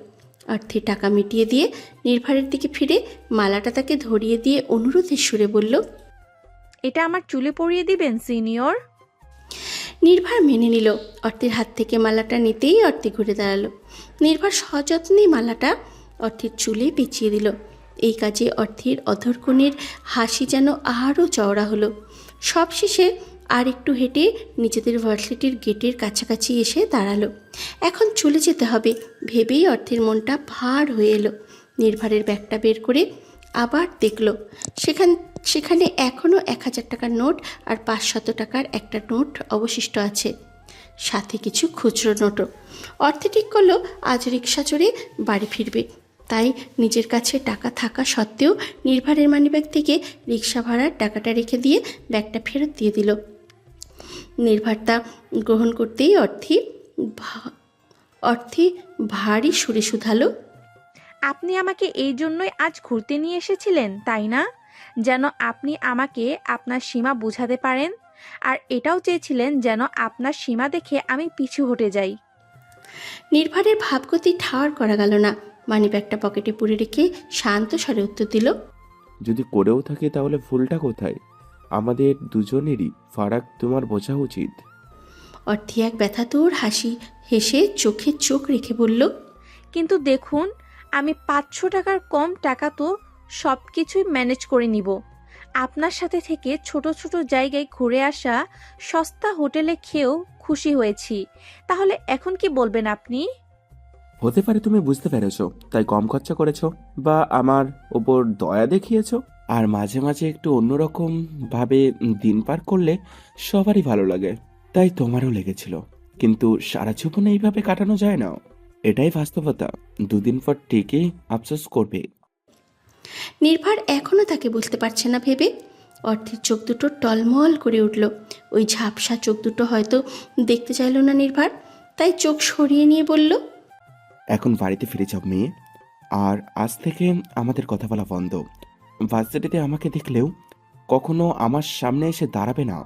অর্থে টাকা মিটিয়ে দিয়ে নির্ভারের দিকে ফিরে মালাটা তাকে ধরিয়ে দিয়ে অনুরোধের সুরে বলল, এটা আমার চুলে পরিয়ে দিবেন সিনিয়র। নির্ভার মেনে নিল। অর্থের হাত থেকে মালাটা নিতেই অর্থে ঘুরে দাঁড়ালো। নির্ভার সযত্নে মালাটা অর্থের চুলে পেঁচিয়ে দিল। এই কাজে অর্থের অধরকোণের হাসি যেন আরও চওড়া হলো। সবশেষে আর একটু হেঁটে নিজেদের ভার্সিটির গেটের কাছাকাছি এসে দাঁড়ালো। এখন চলে যেতে হবে ভেবেই অর্থের মনটা ভার হয়ে এলো। নির্ভারের ব্যাগটা বের করে আবার দেখলো। সেখানে এখনও 1000 টাকার নোট আর 500 টাকার একটা নোট অবশিষ্ট আছে, সাথে কিছু খুচরো নোটও। অর্থে ঠিক করলো আজ রিক্সা চড়ে বাড়ি ফিরবে। তাই নিজের কাছে টাকা থাকা সত্ত্বেও নির্ভারের মানিব্যাগ থেকে রিক্সা ভাড়ার টাকাটা রেখে দিয়ে ব্যাগটা ফেরত দিয়ে দিল। নির্ভার তা গ্রহণ করতেই অর্থী ভারী সুরে শুধালো, আপনি আমাকে এই জন্যই আজ ঘুরতে নিয়ে এসেছিলেন তাই না? যেন আপনি আমাকে আপনার সীমা বোঝাতে পারেন, আর এটাও চেয়েছিলেন যেন আপনার সীমা দেখে আমি পিছু হটে যাই। নির্ভারের ভাবগতি ঠাড় করা গেল না। মানিব্যাগটা পকেটে পুরে রেখে শান্ত স্বরে উত্তর দিল, যদি করেও থাকে তাহলে ফুলটা কোথায়? আমাদের দুজনেরই ফারাক তোমার বোঝা উচিত। অর্থী এক ব্যথাতুর হাসি হেসে চোখে চোখ রেখে বলল, কিন্তু দেখুন, আমি 500 টাকার কম টাকা তো সব কিছুই ম্যানেজ করে নিব। আপনার সাথে থেকে ছোট ছোট জায়গায় ঘুরে আসা, সস্তা হোটেলে খেয়েও খুশি হয়েছি। তাহলে এখন কি বলবেন আপনি? হতে পারে তুমি বুঝতে পেরেছো তাই কম খরচা করেছো বা আমার ওপর দয়া দেখিয়েছো। আর মাঝে মাঝে একটু অন্যরকম ভাবে দিন পার করলে সবারই ভালো লাগে, তাই তোমারও লেগেছিল। কিন্তু সারা জীবন এইভাবে কাটানো যায় না, এটাই বাস্তবতা। দুদিন পর ঠিকই আফসোস করবে। নির্ভার এখনও তাকে বুঝতে পারছে না ভেবে অর্থের চোখ দুটো টলমল করে উঠল। ওই ঝাপসা চোখ দুটো হয়তো দেখতে চাইল না নির্ভার, তাই চোখ সরিয়ে নিয়ে বলল, এখন বাড়িতে ফিরে যাও মেয়ে, আর আজ থেকে আমাদের কথা বলা বন্ধ। ভার্সিটিতে আমাকে দেখলেও কখনো আমার সামনে এসে দাঁড়াবে না।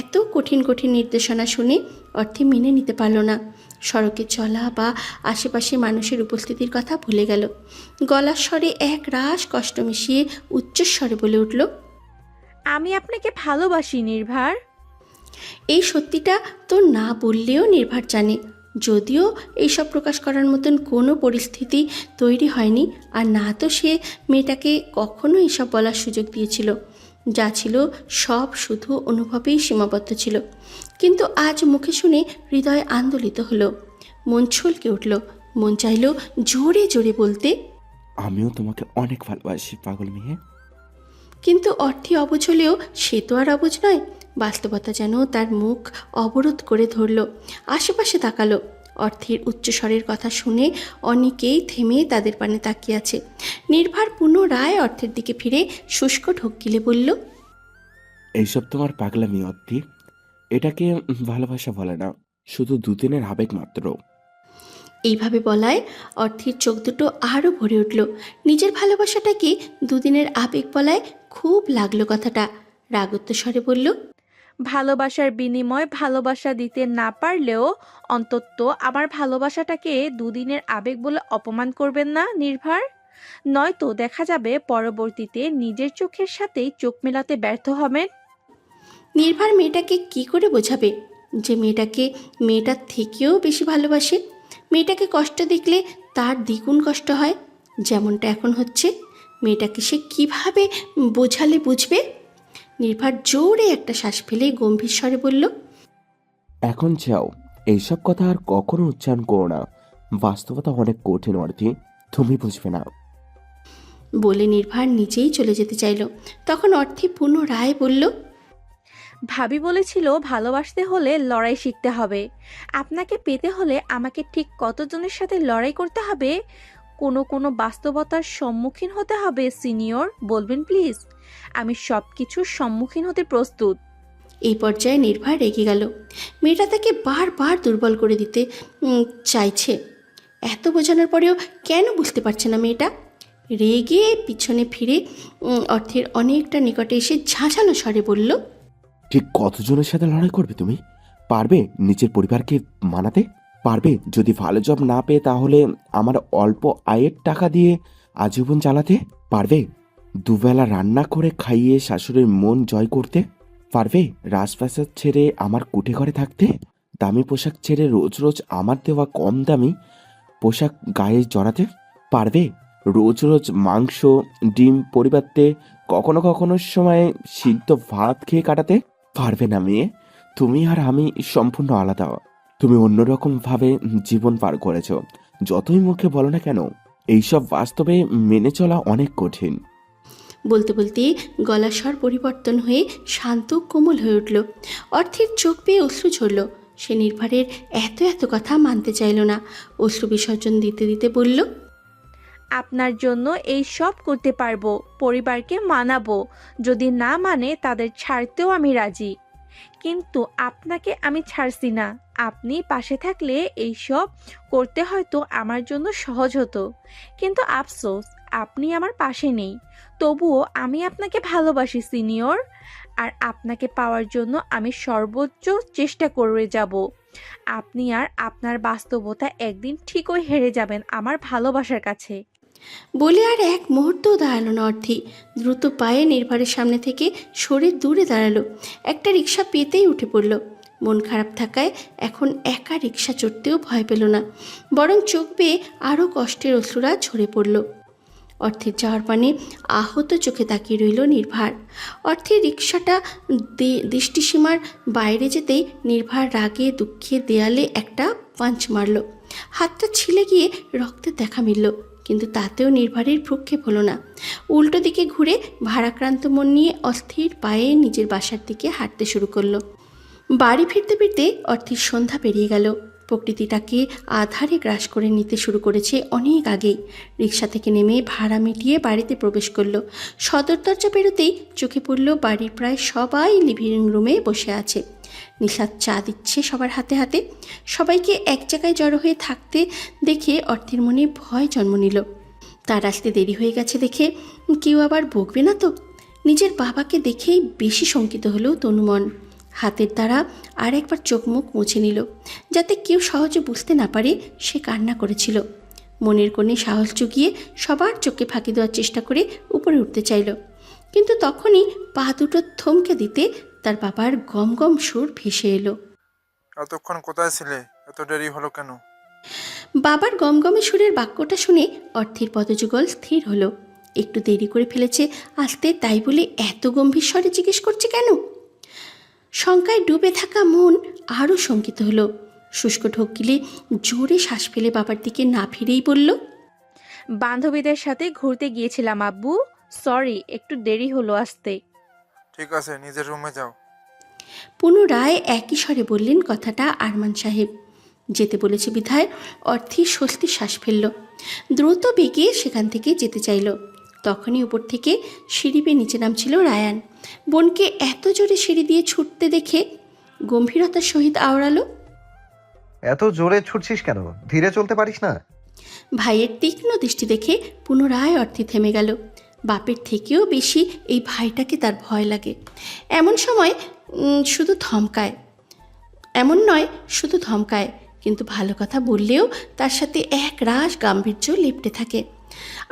এত কঠিন কঠিন নির্দেশনা শুনে অর্থে মেনে নিতে পারল না। সড়কে চলা বা আশেপাশে মানুষের উপস্থিতির কথা ভুলে গেল। গলার স্বরে এক রাশ কষ্ট মিশিয়ে উচ্চস্বরে বলে উঠল, আমি আপনাকে ভালোবাসি নির্ভার। এই সত্যিটা তো না বললেও নির্ভার জানে, যদিও এইসব প্রকাশ করার মতন কোনো পরিস্থিতি তৈরি হয়নি, আর না তো সে মেয়েটাকে কখনো এইসব বলার সুযোগ দিয়েছিল। যা ছিল সব শুধু অনুভবেই সীমাবদ্ধ ছিল। কিন্তু আজ মুখে শুনে হৃদয় আন্দোলিত হলো, মন ছলকে উঠল। মন চাইল জোরে জোরে বলতে, আমিও তোমাকে অনেক ভালোবাসি পাগল মেয়ে। কিন্তু অর্থে অবুঝ হলেও সে তো আর অবুঝ নয়। বাস্তবতা যেন তার মুখ অবরোধ করে ধরল। আশেপাশে তাকালো। অর্থের উচ্চস্বরের কথা শুনে অনেকেই থেমে তাদের পানে তাকিয়ে আছে। নির্ভার পুনরায় অর্থের দিকে ফিরে শুষ্ক ঢোক গিলে বলল, এইসব তোমার পাগলামি অর্থী। এটাকে ভালোবাসা বলে না, শুধু দুদিনের আবেগ মাত্র। এইভাবে বলায় অর্থের চোখ দুটো আরও ভরে উঠল। নিজের ভালোবাসাটাকে দুদিনের আবেগ বলায় খুব লাগলো কথাটা। রাগত্ব স্বরে বলল, ভালোবাসার বিনিময় ভালোবাসা দিতে না পারলেও অন্তত আমার ভালোবাসাটাকে দুদিনের আবেগ বলে অপমান করবেন না নির্ভার। নয়তো দেখা যাবে পরবর্তীতে নিজের চোখের সাথেই চোখ মেলাতে ব্যর্থ হবেন। নির্ভার মেয়েটাকে কি করে বোঝাবে যে মেয়েটাকে মেয়েটার থেকেও বেশি ভালোবাসে? মেয়েটাকে কষ্ট দেখলে তার দ্বিগুণ কষ্ট হয়, যেমনটা এখন হচ্ছে। মেয়েটাকে সে কিভাবে বোঝালে বুঝবে? নির্ভার জোরে একটা শ্বাস ফেলে গম্ভীর স্বরে বলল, এখন যাও, এইসব কথা আর কখনো উচ্চারণ করো না। বাস্তবতা অনেক কঠিন অর্থী, তুমি বুঝবে না। বলে নির্ভার নিজেই চলে যেতে চাইল। তখন অর্থী পুনরায় বলল, ভাবি বলেছিল ভালোবাসতে হলে লড়াই শিখতে হবে। আপনাকে পেতে হলে আমাকে ঠিক কতজনের সাথে লড়াই করতে হবে, কোনো বাস্তবতার সম্মুখীন হতে হবে সিনিয়র, বলবেন প্লিজ? আমি সব কিছুর সম্মুখীন হতে প্রস্তুত। এই পর্যায়ে নির্ভয় রেগে গেল। মেয়েটা তাকে বারবার দুর্বল করে দিতে চাইছে। এত বোঝানোর পরেও কেন বুঝতে পারছে না মেয়েটা? রেগে পিছনে ফিরে অর্থের অনেকটা নিকটে এসে ঝাঁঝালো স্বরে বলল, ঠিক কতজনের সাথে লড়াই করবে তুমি? পারবে নিজের পরিবারকে মানাতে? পারবে যদি ভালো জব না পেয়ে তাহলে আমার অল্প আয়ের টাকা দিয়ে আজীবন চালাতে? পারবে দুবেলা রান্না করে খাইয়ে শাশুড়ির মন জয় করতে? পারবে রাজপ্রাসাদ ছেড়ে আমার কুঠে ঘরে থাকতে? দামি পোশাক ছেড়ে রোজ রোজ আমার দেওয়া কম দামি পোশাক গায়ে জড়াতে? পারবে রোজ রোজ মাংস ডিম পরিবর্তে কখনো কখনো সময় সিদ্ধ ভাত খেয়ে কাটাতে? পারবে না মেয়ে, তুমি আর আমি সম্পূর্ণ আলাদা। তুমি অন্যরকম ভাবে জীবন পার করেছ, যতই মুখে বলো না কেন। এইসব বাস্তবে মেনে চলা অনেক কঠিন। বলতে বলতে গলার স্বর পরিবর্তন হয়ে শান্ত কোমল হয়ে উঠল। অর্থের চোখ পেয়ে অশ্রু ঝরল। সে নির্ভরের এত কথা মানতে চাইল না। অশ্রু বিসর্জন দিতে দিতে বলল, আপনার জন্য এই সব করতে পারবো, পরিবারকে মানাবো, যদি না মানে তাদের ছাড়তেও আমি রাজি। কিন্তু আপনাকে আমি ছাড়ছি না। আপনি পাশে থাকলে এই সব করতে হয়তো আমার জন্য সহজ হতো। কিন্তু আফসোস, আপনি আমার পাশে নেই। তবুও আমি আপনাকে ভালোবাসি সিনিয়র, আর আপনাকে পাওয়ার জন্য আমি সর্বোচ্চ চেষ্টা করে যাব। আপনি আর আপনার বাস্তবতা একদিন ঠিকই হেরে যাবেন আমার ভালোবাসার কাছে। বলে আর এক মুহূর্তও দাঁড়ালো না অর্থী। দ্রুত পায়ে নির্ভরের সামনে থেকে সরে দূরে দাঁড়ালো। একটা রিক্সা পেতেই উঠে পড়ল। মন খারাপ থাকায় এখন একা রিক্সা চড়তেও ভয় পেল না, বরং চোখ বেয়ে আরও কষ্টের অশ্রুরা ঝরে পড়ল। অর্থের যাওয়ার পানে আহত চোখে তাকিয়ে রইল নির্ভার। অর্থের রিক্সাটা দৃষ্টিসীমার বাইরে যেতেই নির্ভার রাগে দুঃখে দেয়ালে একটা পাঞ্চ মারল। হাতটা ছিলে গিয়ে রক্তের দেখা মিলল, কিন্তু তাতেও নির্ভারের ভ্রুক্ষেপ হলো না। উল্টো দিকে ঘুরে ভারাক্রান্ত মন নিয়ে অস্থির পায়ে নিজের বাসার দিকে হাঁটতে শুরু করলো। বাড়ি ফিরতে ফিরতে অর্থের সন্ধ্যা পেরিয়ে গেল। প্রকৃতিটাকে আধারে গ্রাস করে নিতে শুরু করেছে অনেক আগেই। রিক্সা থেকে নেমে ভাড়া মিটিয়ে বাড়িতে প্রবেশ করলো। সদর দরজা পেরোতেই চোখে পড়ল বাড়ির প্রায় সবাই লিভিং রুমে বসে আছে। নিশাদ চা দিচ্ছে সবার হাতে হাতে। সবাইকে এক জায়গায় জড়ো হয়ে থাকতে দেখে অর্থের মনে ভয় জন্ম নিল। তার আসতে দেরি হয়ে গেছে দেখে কেউ আবার বকবে না তো? নিজের বাবাকে দেখেই বেশি শঙ্কিত হলো তনুমন। হাতের দ্বারা আর একবার চোখ মুখ মুছে নিল, যাতে কেউ সহজে বুঝতে না পারে সে কান্না করেছিল। মনের কোণে সাহস জুগিয়ে সবার চোখে ফাঁকি দেওয়ার চেষ্টা করে উপরে উঠতে চাইল, কিন্তু তখনই পা দুটো থমকে দিতে তার বাবার গম গম সুর ভেসে এলো। এতক্ষণ কোথায় ছিলে? এত দেরি হলো কেন? বাবার গমগমে সুরের বাক্যটা শুনে অর্থের পদযুগল স্থির হলো। একটু দেরি করে ফেলেছে আসতে, তাই বলে এত গম্ভীর স্বরে জিজ্ঞেস করছে কেন? শঙ্কায় ডুবে থাকা মন আরও শঙ্কিত হলো। শুষ্ক ঢোক গিলে জোরে শ্বাস ফেলে বাবার দিকে না ফিরেই বলল, বান্ধবীদের সাথে ঘুরতে গিয়েছিলাম আব্বু, সরি একটু দেরি হলো আসতে। ঠিক আছে, নিজের রুমে যাও। পুনরায় একই স্বরে বললেন কথাটা আরমান সাহেব। যেতে বলেছে বিধায় অর্থী স্বস্তির শ্বাস ফেলল। দ্রুত বেগে সেখান থেকে যেতে চাইল। তখনই উপর থেকে সিঁড়ি বেয়ে নিচে নামছিল রায়ান। বোনকে এত জোরে সিঁড়ি দিয়ে ছুটতে দেখে গম্ভীরতার সহিত আওড়ালো, এত জোরে ছুটছিস কেন? ধীরে চলতে পারিস না? ভাইয়ের তীক্ষ্ণ দৃষ্টি দেখে পুনরায় অর্থী থেমে গেল। বাপের থেকেও বেশি এই ভাইটাকে তার ভয় লাগে। এমন সময় শুধু ধমকায়, এমন নয় শুধু ধমকায়, কিন্তু ভালো কথা বললেও তার সাথে এক রাশ গাম্ভীর্য লেপ্টে থাকে।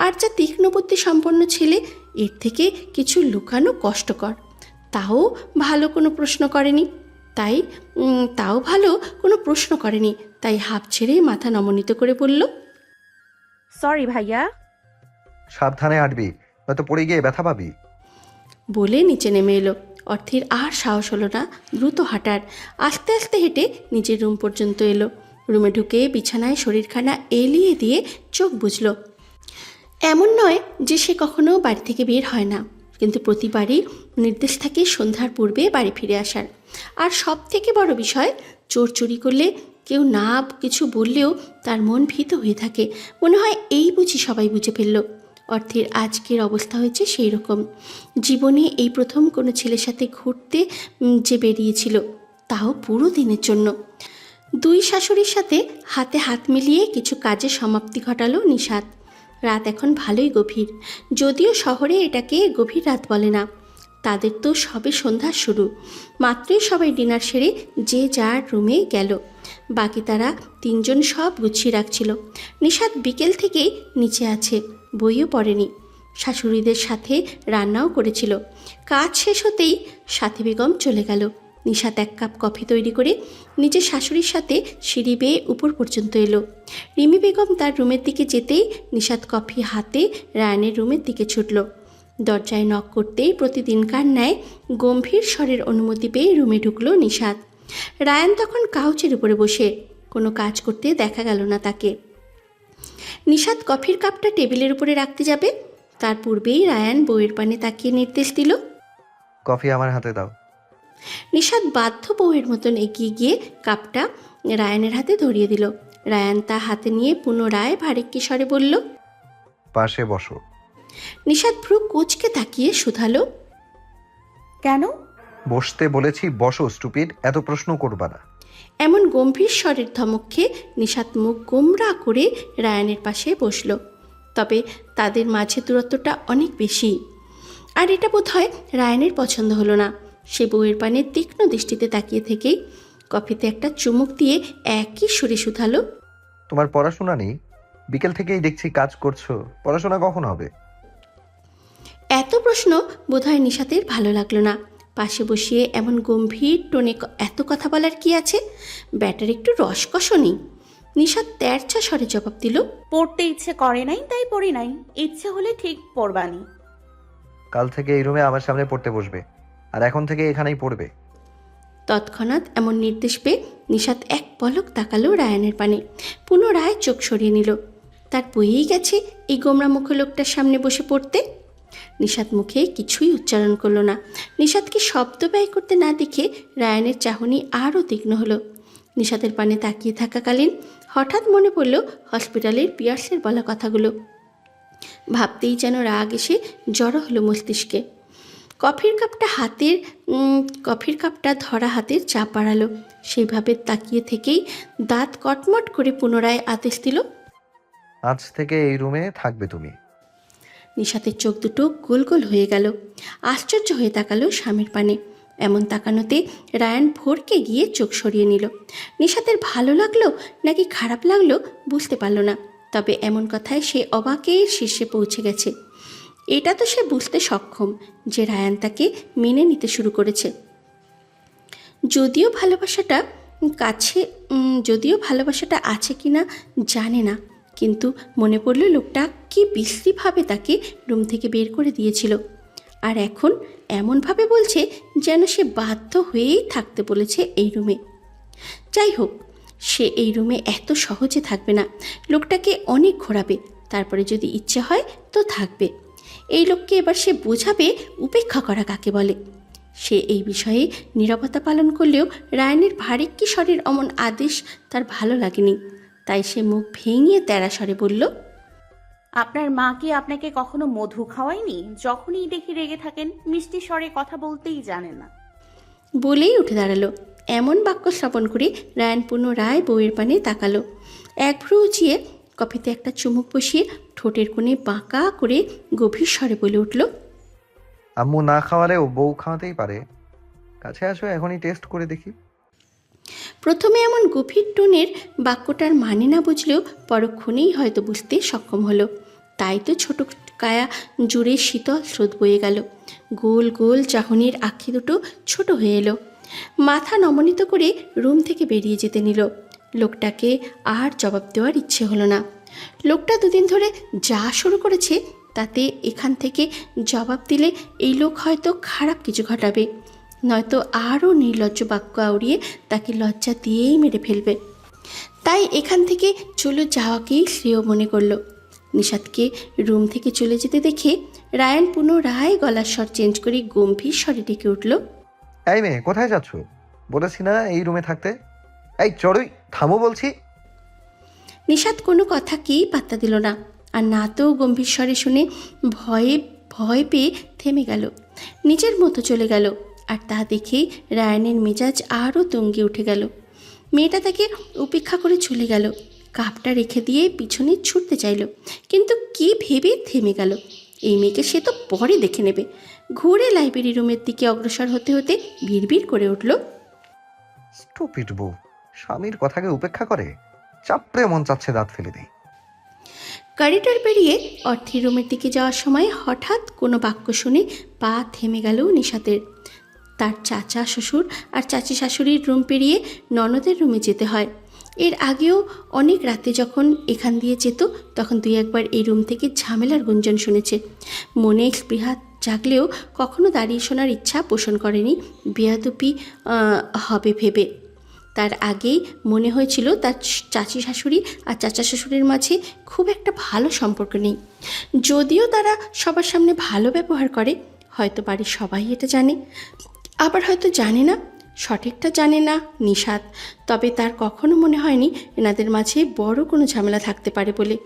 আর যা তীক্ষ্ণ বুদ্ধি সম্পন্ন ছেলে, এর থেকে কিছু লুকানো কষ্টকর। তাও ভালো কোনো প্রশ্ন করেনি, তাই হাঁপ ছেড়ে মাথা নমনীত করে বলল, সরি ভাইয়া। সাবধানে হাঁটবি, নয়তো পড়ে গিয়ে ব্যথা পাবি। বলে নিচে নেমে এলো। অর্থের আর সাহস হলো না দ্রুত হাঁটার। আস্তে আস্তে হেঁটে নিজের রুম পর্যন্ত এলো। রুমে ঢুকে বিছানায় শরীরখানা এলিয়ে দিয়ে চোখ বুঝল। এমন নয় যে সে কখনো বাড়ি থেকে বের হয় না, কিন্তু প্রতিবারই নির্দেশ থাকে সন্ধ্যার পূর্বে বাড়ি ফিরে আসার। আর সব থেকে বড় বিষয়, চোর চুরি করলে কেউ না কিছু বললেও তার মন ভীত হয়ে থাকে। মনে হয় এই বুঝি সবাই বুঝে ফেলল। অর্থের আজকের অবস্থা হয়েছে সেই রকম। জীবনে এই প্রথম কোনো ছেলের সাথে ঘুরতে যে বেরিয়েছিল, তাও পুরো দিনের জন্য। দুই শাশুড়ির সাথে হাতে হাত মিলিয়ে কিছু কাজের সমাপ্তি ঘটালো নিশাত। রাত এখন ভালোই গভীর, যদিও শহরে এটাকে গভীর রাত বলে না। তাদের তো সবে সন্ধ্যার শুরু। মাত্রই সবাই ডিনার সেরে যে যার রুমে গেল। বাকি তারা তিনজন সব গুছিয়ে রাখছিল। নিশাত বিকেল থেকেই নিচে আছে, বইও পড়েনি। শাশুড়িদের সাথে রান্নাও করেছিল। কাজ শেষ হতেই সাথী বেগম চলে গেল। নিশাত এক কাপ কফি তৈরি করে নিজের শাশুড়ির সাথে সিঁড়ি বেয়ে উপর পর্যন্ত এলো। রিমি বেগম তার রুমের দিকে যেতেই নিশাত কফি হাতে রায়ানের রুমের দিকে ছুটল। দরজায় নক করতেই প্রতিদিনকার ন্যায় গম্ভীর স্বরের অনুমতি পেয়ে রুমে ঢুকলো নিশাত। রায়ান তখন কাউচের উপরে বসে, কোনো কাজ করতে দেখা গেল না তাকে। নিশাত কফির কাপটা টেবিলের উপরে রাখতে যাবে, তার পূর্বেই রায়ান বউয়ের পানে তাকিয়ে নির্দেশ দিল, কফি আমার হাতে দাও। নিশাত বাধ্য বউয়ের মতন এগিয়ে গিয়ে কাপটা রায়ানের হাতে ধরিয়ে দিল। রায়ান তা হাতে নিয়ে পুনরায় ভারেক্কি স্বরে বলল, পাশে বসো। নিশাত ভ্রু কুঁচকে তাকিয়ে শুধালো, কেন? বসতে বলেছি, বসো স্টুপিড, এত প্রশ্ন করবা না। এমন গম্ভীর স্বরের ধমক খেয়ে নিশাত মুখ গোমরা করে রায়ানের পাশে বসল। তবে তাদের মাঝে দূরত্বটা অনেক বেশি। আর এটা বোধহয় রায়ানের পছন্দ হলো না। সে বউয়ের পানে তীক্ষ্ণ দৃষ্টিতে তাকিয়ে থেকেই কফিতে একটা চুমুক দিয়ে একই সুরে শুধালো, তোমার পড়াশোনা নেই? বিকেল থেকেই দেখছি কাজ করছো, পড়াশোনা কখন হবে? এত প্রশ্ন বোধহয় নিশাতের ভালো লাগলো না। পাশে বসিয়ে এমন গম্ভীর টোনে এত কথা বলার কি আছে? ব্যাটার একটু রসকসও নিশাত তেরছা স্বরে জবাব দিল, পড়তে ইচ্ছে করে নাই তাই পড়ি নাই, ইচ্ছে হলে ঠিক পড়বানি। কাল থেকে এই রুমে আমার সামনে পড়তে বসবে, আর এখন থেকে এখানেই পড়বে। তৎক্ষণাৎ এমন নির্দেশ পেয়ে নিশাত এক পলক তাকালো রায়ানের পানে, পুনরায় চোখ সরিয়ে নিল। তার বইয়েই গেছে এই গোমরা মুখে লোকটার সামনে বসে পড়তে। নিশাত মুখে কিছুই উচ্চারণ করলো না। নিশাতকে শব্দ ব্যয় করতে না দেখে রায়ানের চাহনি আরও তীক্ষ্ণ হলো। নিশাতের পানে তাকিয়ে থাকাকালীন হঠাৎ মনে পড়ল হসপিটালের পিয়ার্সের বলা কথাগুলো। ভাবতেই যেন রাগ এসে জড়ো হলো মস্তিষ্কে। কফির কাপটা ধরা হাতের চাপ বাড়ালো। সেইভাবে তাকিয়ে থেকেই দাঁত কটমট করে পুনরায় আদেশ দিল, আজ থেকে এই রুমে থাকবে তুমি। নিশাতের চোখ দুটো গোল গোল হয়ে গেল। আশ্চর্য হয়ে তাকালো স্বামীর পানে। এমন তাকানোতে রায়ান ভরকে গিয়ে চোখ সরিয়ে নিল। নিশাতের ভালো লাগলো নাকি খারাপ লাগলো বুঝতে পারল না। তবে এমন কথায় সে অবাকের শীর্ষে পৌঁছে গেছে। এটা তো সে বুঝতে সক্ষম যে রায়ান তাকে মেনে নিতে শুরু করেছে। যদিও ভালোবাসাটা আছে কি না জানে না, কিন্তু মনে পড়ল লোকটা কি বিশ্রীভাবে তাকে রুম থেকে বের করে দিয়েছিল, আর এখন এমনভাবে বলছে যেন সে বাধ্য হয়েই থাকতে বলেছে এই রুমে। যাই হোক, সে এই রুমে এত সহজে থাকবে না, লোকটাকে অনেক ঘোরাবে, তারপরে যদি ইচ্ছে হয় তো থাকবে। এই লোককে এবার সে বোঝাবে উপেক্ষা করা কাকে বলে। সে এই বিষয়ে নীরবতা পালন করলেও রায়ানের ভারিক্কি স্বরের অমন আদেশ তার ভালো লাগেনি, তাই সে মুখ ভেঙে তেড়া স্বরে বলল, আপনার মা কি আপনাকে কখনো মধু খাওয়ায়নি? যখনই দেখি রেগে থাকেন, মিষ্টি স্বরে কথা বলতেই জানেন না। বলেই উঠে দাঁড়ালো। এমন বাক্য শ্রবণ করে রায়ান পুনরায় বউয়ের পানে তাকালো। এক ভ্রু উঁচিয়ে কফিতে একটা চুমুক বসিয়ে ঠোঁটের কোণে বাঁকা করে গভীর স্বরে বলে উঠল, আম্মু না খাওয়ালেও বউ খাওয়াতেই পারে। কাছে আসো, এখনই টেস্ট করে দেখি। প্রথমে এমন গভীর টোনের বাক্যটার মানে না বুঝলেও পরক্ষণেই হয়তো বুঝতে সক্ষম হলো। তাই তো ছোট কায়া জুড়ে শীতল স্রোত বয়ে গেল। গোল গোল চাহনির আঁখি দুটো ছোট হয়ে এলো। মাথা নমনীত করে রুম থেকে বেরিয়ে যেতে নিল। লোকটাকে আর জবাব দেওয়ার ইচ্ছে হলো না। লোকটা দুদিন ধরে যা শুরু করেছে তাতে এখান থেকে জবাব দিলে এই লোক হয়তো খারাপ কিছু ঘটাবে, নয়তো আরও নির্লজ্জ বাক্য আউড়িয়ে তাকে লজ্জা দিয়েই মেরে ফেলবে। তাই এখান থেকে চলে যাওয়াকেই শ্রেয় মনে করলো। নিশাদকে রুম থেকে চলে যেতে দেখে রায়ান পুনরায় গলার স্বর চেঞ্জ করে গম্ভীর স্বরে ডেকে উঠল, এই মেয়ে, কোথায় যাচ্ছ? বলেছি না এই রুমে থাকতে। এই চড়ুই, থামো বলছি। নিশাদ কোনো কথাকেই পাত্তা দিল না, আর না তো গম্ভীর স্বরে শুনে ভয়ে ভয় পেয়ে থেমে গেল, নিজের মতো চলে গেল। আর তা দেখেই রায়ানের মেজাজ আরও তঙ্গে উঠে গেল। মেয়েটা তাকে উপেক্ষা করে চলে গেল। কাপটা রেখে দিয়ে পিছনে ছুটতে চাইল, কিন্তু কি ভেবে থেমে গেল। এই মেয়েকে সে তো পরে দেখে নেবে। ঘুরে লাইব্রেরি রুমের দিকে অগ্রসর হতে হতে বিড়বিড় করে উঠল, স্টুপিড বউ, স্বামীর কথাকে উপেক্ষা করে? চাপড়ে মন চাচ্ছে দাঁত ফেলে দেই। করিডোর পেরিয়ে অর্থির রুমের দিকে যাওয়ার সময় হঠাৎ কোনো বাক্য শুনে পা থেমে গেল নিশাতের। তার চাচা শ্বশুর আর চাচি শাশুড়ির রুম পেরিয়ে ননদের রুমে যেতে হয়। এর আগেও অনেক রাতে যখন এখান দিয়ে যেত তখন দুই একবার এই রুম থেকে ঝামেলার গুঞ্জন শুনেছে। মনে স্পৃহা জাগলেও কখনো দাঁড়িয়ে শোনার ইচ্ছা পোষণ করেনি, বেয়াদপি হবে ভেবে। তার আগেই মনে হয়েছিল তার চাচি শাশুড়ি আর চাচা শ্বশুরের মাঝে খুব একটা ভালো সম্পর্ক নেই। যদিও তারা সবার সামনে ভালো ব্যবহার করে, হয়তো বাড়ির সবাই এটা জানে, আবার হয়তো জানে না, সঠিকটা জানে না নিশাত। তবে তার কখনো মনে হয়নি এনাদের মাঝে বড় কোনো ঝামেলা থাকতে পারে বলে।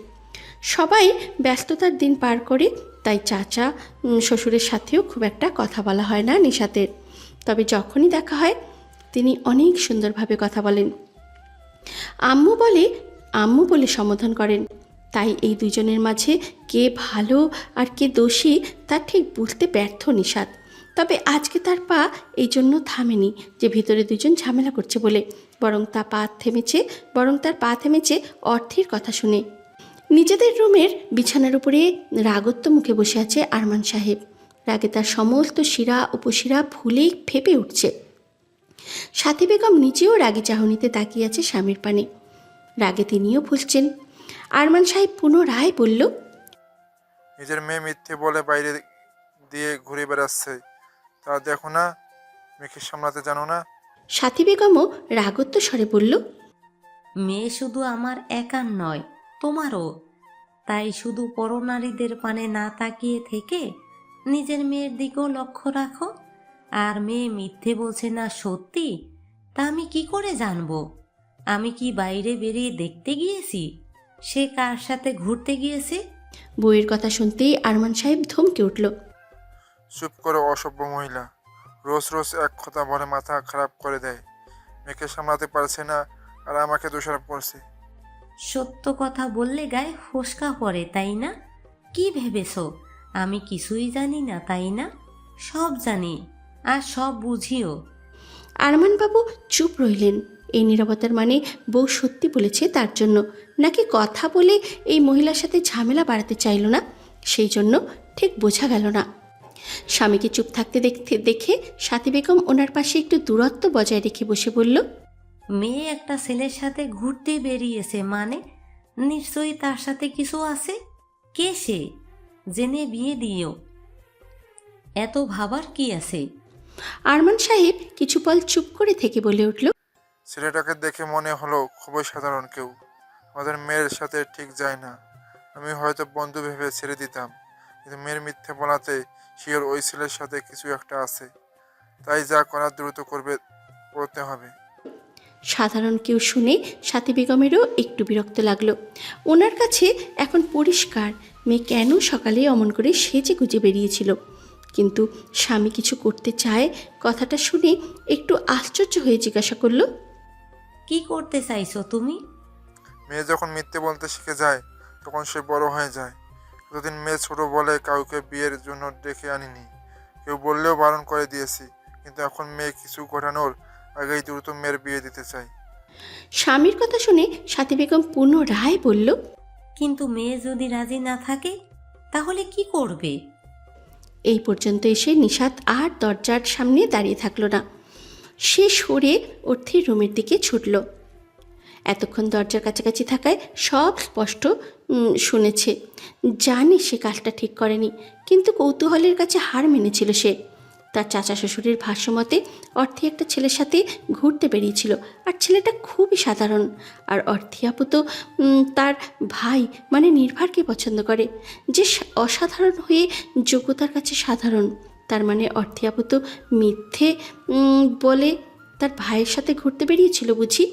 সবাই ব্যস্ততার দিন পার করে, তাই চাচা শ্বশুরের সাথেও খুব একটা কথা বলা হয় না নিশাতের। তবে যখনই দেখা হয় তিনি অনেক সুন্দরভাবে কথা বলেন। আম্মু বলে সম্বোধন করেন। তাই এই দুজনের মাঝে কে ভালো আর কে দোষী তা ঠিক বুঝতে ব্যর্থ নিশাত। তবে আজকে তার পা এই জন্য থামেনি যে ভিতরে দুজন ঝামেলা করছে বলে, বরং তার পা থেমেছে অর্থের কথা শুনে। নিজেদের রুমের বিছানার উপরে রাগত্ব মুখে বসে আছে আরমান সাহেব। রাগে তার সমস্ত শিরা উপশিরা ফুলেই ফেপে উঠছে। সাথী বেগম নিজেও রাগী চাহনিতে তাকিয়ে আছে স্বামীর পানে। রাগে তিনিও ফুলছেন। আরমান সাহেব পুনরায় বলল, নিজের মেয়ে মিথ্যে বলে বাইরে দিয়ে ঘুরে বেড়াচ্ছে, তা দেখো না? মেয়েকে সামলাতে জানো না? সাথী বেগমও রাগত্ব স্বরে বলল, মেয়ে শুধু আমার একার নয়, তোমারও। তাই শুধু পরনারীদের পানে না তাকিয়ে থেকে নিজের মেয়ের দিকেও লক্ষ্য রাখো। আর মেয়ে মিথ্যে বলছে না সত্যি, তা আমি কি করে জানবো? আমি কি বাইরে বেরিয়ে দেখতে গিয়েছি সে কার সাথে ঘুরতে গিয়েছে? বইয়ের কথা শুনতেই আরমান সাহেব ধমকে উঠল। চুপ করো অসভ্য মহিলা, রোজ রোজ এক কথা বলে মাথা খারাপ করে দেয়। মেয়েকে সামলাতে পারছে না আর আমাকে দোষারোপ করছে। সত্য কথা বললে গায়ে ফোসকা পড়ে, তাই না? কি ভেবেছো আমি কিছুই জানি না, তাই না? সব জানি আর সব বুঝিও। আরমানবাবু চুপ রইলেন। এই নীরবতার মানে বউ সত্যি বলেছে তার জন্য, নাকি কথা বলে এই মহিলার সাথে ঝামেলা বাড়াতে চাইল না, সেই জন্য ঠিক বোঝা গেল না। স্বামীকে চুপ থাকতে দেখে সাথী বেগম ওনার পাশে একটু দূরত্ব বজায় রেখে বসে বলল, মেয়ে একটা ছেলের সাথে ঘুরতে বেরিয়েছে মানে নিশ্চয়ই তার সাথে কিছু আছে। কে সে? জেনে বিয়ে দিও। এত ভাবার কি আছে? আরমান সাহেব কিছু পল চুপ করে থেকে বলে উঠল, ছেলেটাকে দেখে মনে হলো খুবই সাধারণ কেউ, আমাদের মেয়ের সাথে ঠিক যায় না। আমি হয়তো বন্ধু ভেবে ছেড়ে দিতাম, কিন্তু মেয়ের মিথ্যে বলাতে শিওর ওই ছেলের সাথে কিছু একটা আছে। তাই যা করার দ্রুত করতে হবে। সাধারণ কেউ শুনে সাথী বেগমেরও একটু বিরক্ত লাগলো। ওনার কাছে এখন পরিষ্কার মেয়ে কেন সকালে অমন করে সেজে গুজে বেরিয়েছিল, কিন্তু স্বামী কিছু করতে চায় কথাটা শুনে একটু আশ্চর্য হয়ে জিজ্ঞাসা করলো, কি করতে চাইছো তুমি? মেয়ে যখন মিথ্যে বলতে শিখে যায় তখন সে বড় হয়ে যায়। এতদিন মেয়ে ছোট বলে কাউকে বিয়ের জন্য ডেকে আনিনি, কেউ বললেও বারণ করে দিয়েছি, কিন্তু এখন মেয়ে কিছু ঘটানোর আগেই দ্রুত মেয়ের বিয়ে দিতে চাই। স্বামীর কথা শুনে সাথী বেগম পুনরায় বলল, কিন্তু মেয়ে যদি রাজি না থাকে তাহলে কি করবে? এই পর্যন্ত এসে নিশাত আর দরজার সামনে দাঁড়িয়ে থাকলো না, সে সরে অর্থির রুমের দিকে ছুটল। এতক্ষণ দরজার কাছাকাছি থাকায় সব স্পষ্ট শুনেছে, জানে সে কাজটা ঠিক করেনি, কিন্তু কৌতূহলের কাছে হার মেনেছিল সে। তার চাচা শ্বশুরের ভাষ্যমতে অর্থী একটা ছেলের সাথে ঘুরতে বেরিয়েছিল, আর ছেলেটা খুবই সাধারণ। আর অর্থী আপু তো তার ভাই মানে নির্ভারকে পছন্দ করে, যে অসাধারণ হয়ে যোগ্যতার কাছে সাধারণ। তার মানে অর্থী আপু তো মিথ্যে বলে তার ভাইয়ের সাথে ঘুরতে বেরিয়েছিল বুঝি।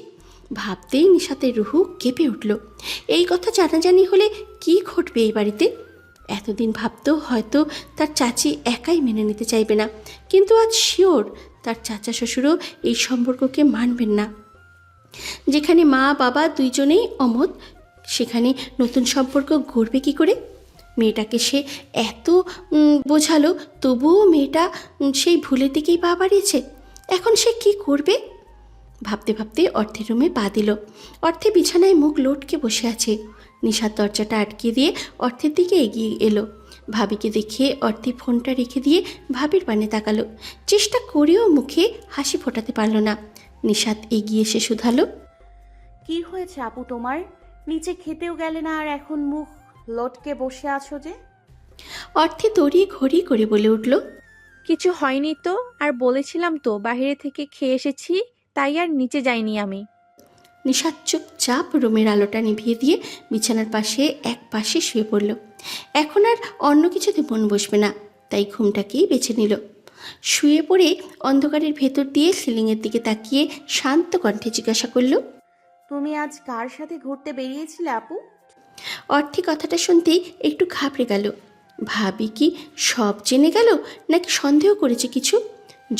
ভাবতেই নিশাতের রুহু কেঁপে উঠল। এই কথা জানাজানি হলে কি ঘটবে এই বাড়িতে? এতদিন ভাবতো হয়তো তার চাচি একাই মেনে নিতে চাইবে না, কিন্তু আজ শিওর তার চাচা শ্বশুরও এই সম্পর্ককে মানবেন না। যেখানে মা বাবা দুইজনেই অমত, সেখানে নতুন সম্পর্ক গড়বে কি করে? মেয়েটাকে সে এত বোঝালো, তবুও মেয়েটা সেই ভুলের দিকেই পা বাড়িয়েছে। এখন সে কি করবে? ভাবতে ভাবতে অর্থের রুমে পা দিল। অর্থে বিছানায় মুখ লটকে বসে আছে। নিশার দরজাটা আটকে দিয়ে অর্থের দিকে এগিয়ে এলো। ভাবিকে দেখে অর্থে ফোনটা রেখে দিয়ে ভাবির পানে তাকালো। চেষ্টা করেও মুখে হাসি ফোটাতে পারল না। নিশাত এগিয়ে এসে শুধালো, কি হয়েছে আপু তোমার? নিচে খেতেও গেলে না, আর এখন মুখ লটকে বসে আছো যে? অর্থে তড়িয়ে ঘড়ি করে বলে উঠল, কিছু হয়নি তো, আর বলেছিলাম তো বাইরে থেকে খেয়ে এসেছি, তাই আর নিচে যাইনি আমি। নিশাত চুপচাপ রুমের আলোটা নিভিয়ে দিয়ে বিছানার পাশে এক পাশে শুয়ে পড়ল। এখন আর অন্য কিছুতে মন বসবে না, তাই ঘুমটাকেই বেছে নিল। শুয়ে পড়ে অন্ধকারের ভেতর দিয়ে সিলিংয়ের দিকে তাকিয়ে শান্ত কণ্ঠে জিজ্ঞাসা করল, তুমি আজ কার সাথে ঘুরতে বেরিয়েছিলে আপু? অর্থী কথাটা শুনতেই একটু ঘাবড়ে গেল। ভাবি কি সব জেনে গেল, নাকি সন্দেহ করেছে কিছু?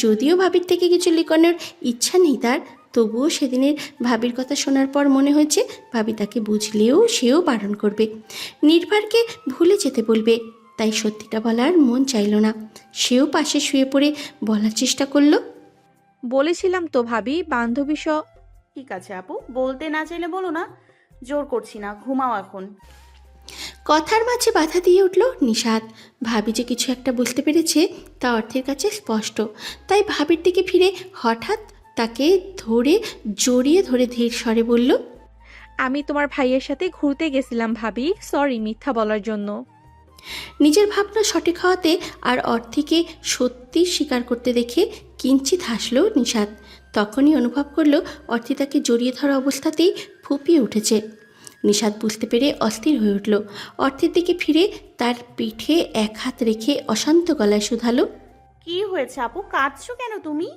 যদিও ভাবির থেকে কিছু লুকানোর ইচ্ছা নেই তার, তবুও সেদিনের ভাবির কথা শোনার পর মনে হয়েছে ভাবি তাকে বুঝলেও সেও বারণ করবে, নির্ভারকে ভুলে যেতে বলবে। তাই সত্যিটা বলার মন চাইল না। সেও পাশে শুয়ে পড়ে বলার চেষ্টা করলো, বলেছিলাম তো ভাবি, বান্ধবী ঠিক আছে আপু, বলতে না চাইলে বলো না, জোর করছি না, ঘুমাও এখন। কথার মাঝে বাধা দিয়ে উঠল নিশাত। ভাবি যে কিছু একটা বুঝতে পেরেছে তা অর্থের কাছে স্পষ্ট, তাই ভাবির দিকে ফিরে হঠাৎ তাকে জড়িয়ে ধরে ধীর স্বরে বলল, আমি তোমার ভাইয়ের সাথে ঘুরতে গেছিলাম ভাবি, সরি মিথ্যা বলার জন্য। নিজের ভাবনা সঠিক হওয়াতে আর অর্থীকে সত্যি স্বীকার করতে দেখে কিঞ্চিত হাসল নিশাত। তখনই অনুভব করলো অর্থী তাকে জড়িয়ে ধরা অবস্থাতেই ফুঁপিয়ে উঠেছে। নিশাত বুঝতে পেরে অস্থির হয়ে উঠল। অর্থের দিকে ফিরে তার পিঠে এক হাত রেখে অশান্ত গলায় শুধালো, কি হয়েছে আপু, কাঁদছো কেন তুমি?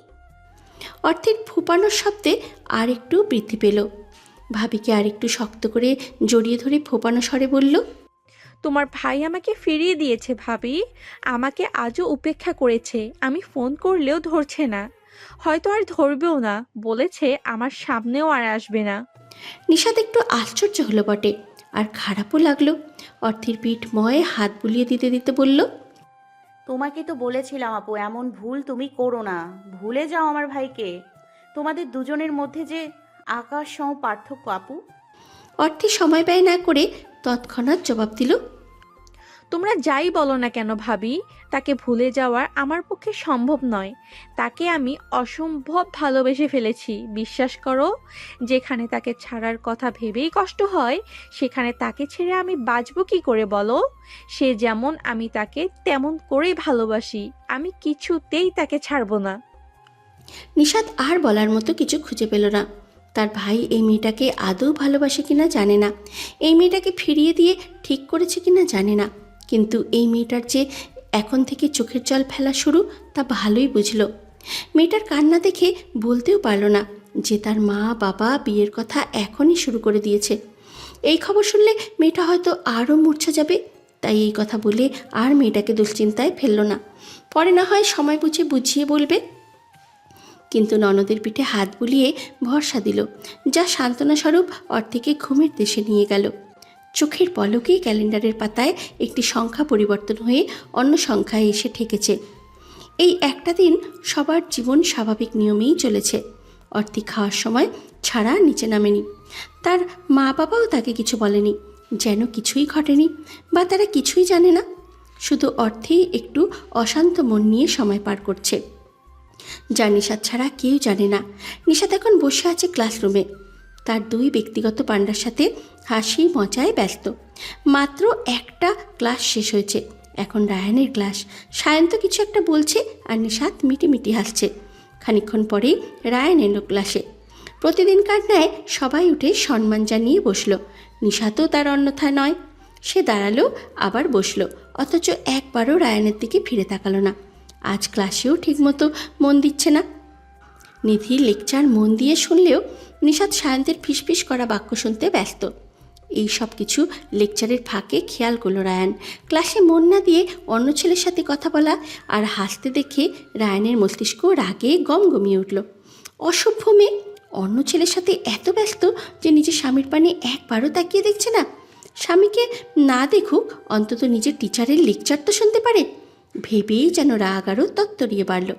অর্থের ফুপানোর শব্দে আর একটু বৃদ্ধি পেল। ভাবিকে আর একটু শক্ত করে জড়িয়ে ধরে ফোপানো স্বরে বলল, তোমার ভাই আমাকে ফিরিয়ে দিয়েছে ভাবি, আমাকে আজও উপেক্ষা করেছে। আমি ফোন করলেও ধরছে না, হয়তো আর ধরবেও না, বলেছে আমার সামনেও আর আসবে না। নিশাত একটু আশ্চর্য হলো বটে, আর খারাপও লাগলো। অর্থের পিঠ ময়ে হাত বুলিয়ে দিতে দিতে বলল, তোমাকে তো বলেছিলাম আপু, এমন ভুল তুমি করো না, ভুলে যাও আমার ভাইকে। তোমাদের দুজনের মধ্যে যে আকাশ সম পার্থক্য আপু। অর্থে সময় ব্যয় না করে তৎক্ষণাৎ জবাব দিল, তোমরা যাই বলো না কেন ভাবি, তাকে ভুলে যাওয়ার আমার পক্ষে সম্ভব নয়। তাকে আমি অসম্ভব ভালোবেসে ফেলেছি, বিশ্বাস করো। যেখানে তাকে ছাড়ার কথা ভেবেই কষ্ট হয়, সেখানে তাকে ছেড়ে আমি বাঁচবো কি করে বলো? সে যেমন, আমি তাকে তেমন করেই ভালোবাসি। আমি কিছুতেই তাকে ছাড়বো না। নিশাত আর বলার মতো কিছু খুঁজে পেল না। তার ভাই এই মেয়েটাকে আদৌ ভালোবাসে কিনা জানে না, এই মেয়েটাকে ফিরিয়ে দিয়ে ঠিক করেছে কিনা জানে না, কিন্তু এই মেয়েটার যে এখন থেকে চোখের জল ফেলা শুরু তা ভালোই বুঝল। মেয়েটার কান্না দেখে বলতেও পারল না যে তার মা বাবা বিয়ের কথা এখনই শুরু করে দিয়েছে। এই খবর শুনলে মেয়েটা হয়তো আরও মূর্ছা যাবে, তাই এই কথা বলে আর মেয়েটাকে দুশ্চিন্তায় ফেলল না। পরে না হয় সময় বুঝে বুঝিয়ে বলবে। কিন্তু ননদের পিঠে হাত বুলিয়ে ভরসা দিল, যা সান্ত্বনা স্বরূপ অর্থেকে ঘুমের দেশে নিয়ে গেল। চোখের পলকেই ক্যালেন্ডারের পাতায় একটি সংখ্যা পরিবর্তন হয়ে অন্য সংখ্যায় এসে ঠেকেছে। এই একটা দিন সবার জীবন স্বাভাবিক নিয়মেই চলেছে। অর্থি খাওয়ার সময় ছাড়া নিচে নামেনি, তার মা বাবাও তাকে কিছু বলেনি, যেন কিছুই ঘটেনি বা তারা কিছুই জানে না। শুধু অর্থেই একটু অশান্ত মন নিয়ে সময় পার করছে, যা নিশাত ছাড়া কেউ জানে না। নিশাত এখন বসে আছে ক্লাসরুমে, তার দুই ব্যক্তিগত পান্ডার সাথে হাসি মজায় ব্যস্ত। মাত্র একটা ক্লাস শেষ হয়েছে, এখন রায়ানের ক্লাস। সায়ন্ত কিছু একটা বলছে আর নিশাত মিটিমিটি হাসছে। খানিকক্ষণ পরেই রায়ান এলো ক্লাসে। প্রতিদিনকার ন্যায় সবাই উঠে সম্মান জানিয়ে বসলো। নিশাতও তার অন্যথায় নয়, সে দাঁড়ালো আবার বসলো, অথচ একবারও রায়ানের দিকে ফিরে তাকালো না। আজ ক্লাসেও ঠিকমতো মন দিচ্ছে না। নিধি লেকচার মন দিয়ে শুনলেও নিশাত সায়ন্তের ফিসফিস করা বাক্য শুনতে ব্যস্ত। এই সব কিছু লেকচারের ফাঁকে খেয়াল করলো রায়ান। ক্লাসে মন না দিয়ে অন্য ছেলের সাথে কথা বলা আর হাসতে দেখে রায়ানের মস্তিষ্ক রাগে গমগমিয়ে উঠল। অসভ্য মেয়ে, অন্য ছেলের সাথে এত ব্যস্ত যে নিজের স্বামীর পানে একবারও তাকিয়ে দেখছে না। স্বামীকে না দেখুক, অন্তত নিজের টিচারের লেকচার তো শুনতে পারে। ভেবেই যেন রাগ আরও তত্তরিয়ে বাড়ল।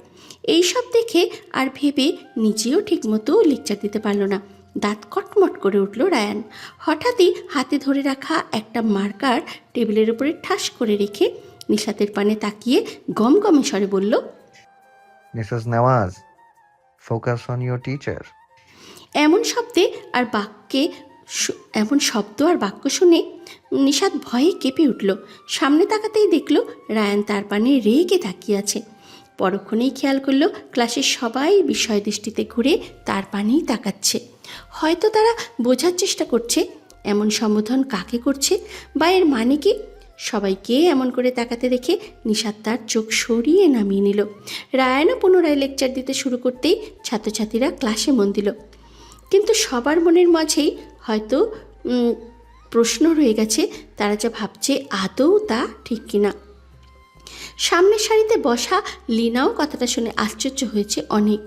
এইসব দেখে আর ভেবে নিজেও ঠিকমতো লেকচার দিতে পারল না। দাঁত কটমট করে উঠল রায়ান। হঠাৎই হাতে ধরে রাখা একটা মার্কার টেবিলের উপরে ঠাস করে রেখে নিশাতের পানে তাকিয়ে গমগমে স্বরে বলল, Mrs Newaz, focus on your teacher. এমন শব্দ আর বাক্য শুনে নিশাত ভয়ে কেঁপে উঠল। সামনে তাকাতেই দেখল রায়ান তার পানে রেগে তাকিয়ে আছে। পরক্ষণেই খেয়াল করলো ক্লাসের সবাই বিস্ময় দৃষ্টিতে ঘুরে তার পানেই তাকাচ্ছে। হয়তো তারা বোঝার চেষ্টা করছে এমন সম্বোধন কাকে করছে বা এর মানে কি। সবাইকে এমন করে তাকাতে দেখে নিশাত তার চোখ সরিয়ে নামিয়ে নিল। রায়ানও পুনরায় লেকচার দিতে শুরু করতেই ছাত্রছাত্রীরা ক্লাসে মন দিল। কিন্তু সবার মনের মাঝেই হয়তো প্রশ্ন রয়ে গেছে, তারা যা ভাবছে আদৌ তা ঠিক কিনা। সামনের সারিতে বসা লিনাও কথাটা শুনে আশ্চর্য হয়েছে অনেক।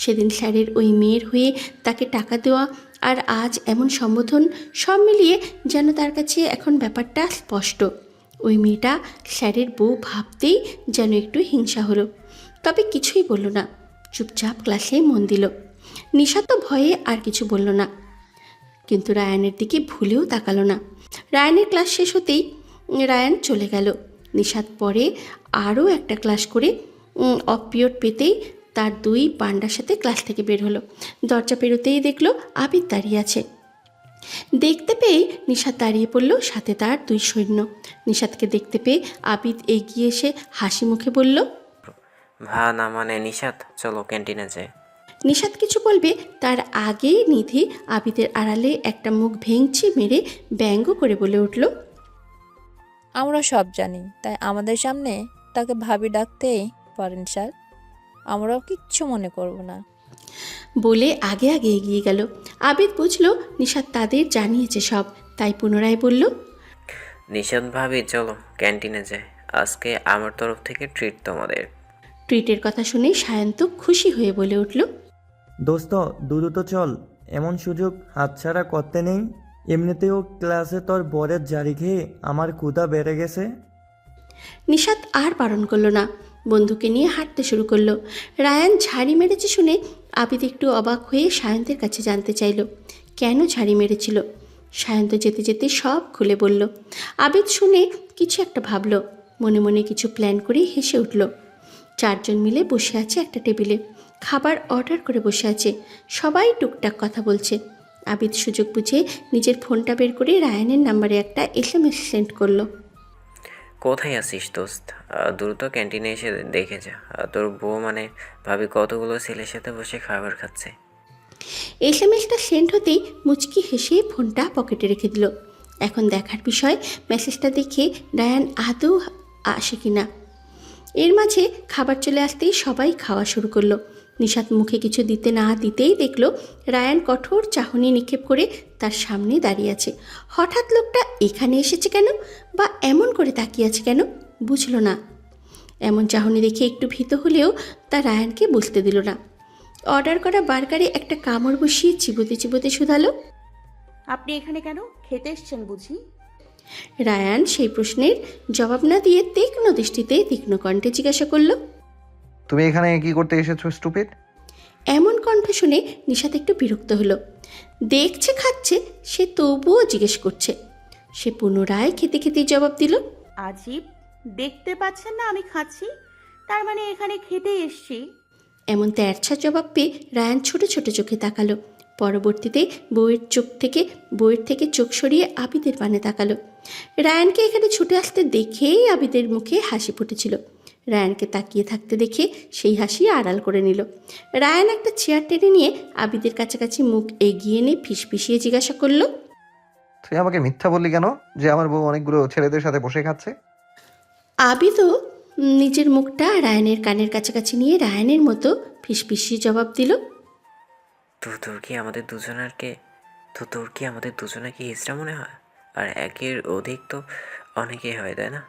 সেদিন স্যারের ওই মেয়ের হয়ে তাকে টাকা দেওয়া আর আজ এমন সম্বোধন, সব মিলিয়ে যেন তার কাছে এখন ব্যাপারটা স্পষ্ট। ওই মেয়েটা স্যারের বউ ভাবতেই যেন একটু হিংসা হলো। তবে কিছুই বলল না, চুপচাপ ক্লাসে মন দিল। নিশা তো ভয়ে আর কিছু বলল না, কিন্তু রায়ানের দিকে ভুলেও তাকালো না। রায়ানের ক্লাস শেষ হতেই রায়ান চলে গেল। নিশাত পরে আরও একটা ক্লাস করে অফ পিরিয়ড পেতেই তার দুই পান্ডার সাথে ক্লাস থেকে বের হলো। দরজা পেরোতেই দেখলো আবিদ দাঁড়িয়ে আছে। দেখতে পেয়ে নিশাত দাঁড়িয়ে পড়ল, সাথে তার দুই সৈন্য। নিশাতকে দেখতে পেয়ে আবিদ এগিয়ে এসে হাসি মুখে বলল, ভা না মানে নিশাত, চলো ক্যান্টিনে যাই। নিশাত কিছু বলবে তার আগেই নিধি আবিদের আড়ালে একটা মুখ ভেঙচি মেরে ব্যঙ্গ করে বলে উঠল, আমরা সব জানি, তাই আমাদের সামনে তাকে ভাবি ডাকতেই পারেন স্যার, আমরাও কিচ্ছু মনে করব না। বলে আগে আগে এগিয়ে গেল। আবিদ বুঝলো নিশাত তাদের জানিয়েছে সব, তাই পুনরায় বলল, নিশাত ভাবি চলো ক্যান্টিনে যাই, আজকে আমার তরফ থেকে ট্রিট তোমাদের। ট্রিটের কথা শুনে সায়ন্ত খুশি হয়ে বলে উঠল, দোস্ত দ্রুত চল, এমন সুযোগ হাতছাড়া করতে নেই। এমনিতেও ক্লাসে তোর বরের জারি খেয়ে আমার ক্ষুধা বেড়ে গেছে। নিশাত আর বারণ করলো না, বন্ধুকে নিয়ে হাঁটতে শুরু করলো। রায়ান ঝাড়ি মেরেছে শুনে আবিদ একটু অবাক হয়ে সায়ন্তের কাছে জানতে চাইল কেন ঝাড়ি মেরেছিল। সায়ন্ত যেতে যেতে সব খুলে বলল। আবিদ শুনে কিছু একটা ভাবল, মনে মনে কিছু প্ল্যান করে হেসে উঠল। 4 জন মিলে বসে আছে একটা টেবিলে, খাবার অর্ডার করে বসে আছে, সবাই টুকটাক কথা বলছে। আবিদ সুযোগ বুঝে নিজের ফোনটা বের করে রায়ানের নাম্বারে একটা SMS সেন্ড করলো। কোথায় আছিস দোস্ত? দ্রুত ক্যান্টিনে এসে দেখে যা, তোর বউ মানে ভাবি কতগুলো ছেলের সাথে বসে খাবার খাচ্ছে। SMSটা সেন্ড হতেই মুচকি হেসে ফোনটা পকেটে রেখে দিল। এখন দেখার বিষয় মেসেজটা দেখে রায়ান আদৌ আসে কিনা। এর মাঝে খাবার চলে আসতেই সবাই খাওয়া শুরু করলো। নিশাত মুখে কিছু দিতে না দিতেই দেখলো রায়ান কঠোর চাহনি নিক্ষেপ করে তার সামনে দাঁড়িয়ে আছে। হঠাৎ লোকটা এখানে এসেছে কেন, বা এমন করে তাকিয়ে আছে কেন, বুঝলো না। এমন চাহনি দেখে একটু ভীত হলেও তা রায়ানকে বুঝতে দিল না। অর্ডার করা বার্গারে একটা কামড় বসিয়ে চিবোতে চিবোতে শুধালো, আপনি এখানে কেন? খেতে এসছেন বুঝি? রায়ান সেই প্রশ্নের জবাব না দিয়ে তীক্ষ্ণ দৃষ্টিতে তীক্ষ্ণ কণ্ঠে জিজ্ঞাসা করলো, তুমি এখানে কি করতে এসেছো স্টুপিড? এমন কণ্ঠ শুনে নিশাত একটু বিরক্ত হলো। দেখছে খাচ্ছে, সে তবুও জিজ্ঞেস করছে। সে পুনরায় খেতে খেতেই জবাব দিল, আজীব, দেখতে পাচ্ছেন না আমি খাচ্ছি? তার মানে এখানে খেতে এসছি। এমন তেরছা জবাব পেয়ে রায়ান ছোট ছোট চোখে তাকালো। পরবর্তীতে বইয়ের থেকে চোখ সরিয়ে আবিদের পানে তাকালো। রায়ানকে এখানে ছুটে আসতে দেখেই আবিদের মুখে হাসি ফুটেছিল। রায়ানকে তাকিয়ে থাকতে দেখে সেই হাসি আড়াল করে নিল। রায়ান একটা চেয়ার টেনে নিয়ে আবিদের কাছাকাছি মুখ এগিয়ে এনে ফিসফিসিয়ে জিজ্ঞাসা করলো, তুই আমাকে মিথ্যা বললি কেন যে আমার বউ অনেকগুলো ছেলেদের সাথে বসে খাচ্ছে? আবিদও নিজের মুখটা রায়ানের কানের কাছাকাছি নিয়ে রায়ানের মতো ফিসফিসিয়ে জবাব দিল, তোর কি আমাদের দুজনাকে হিজড়া মনে হয়? আর একের অধিক তো অনেকেই হয়, তাই না?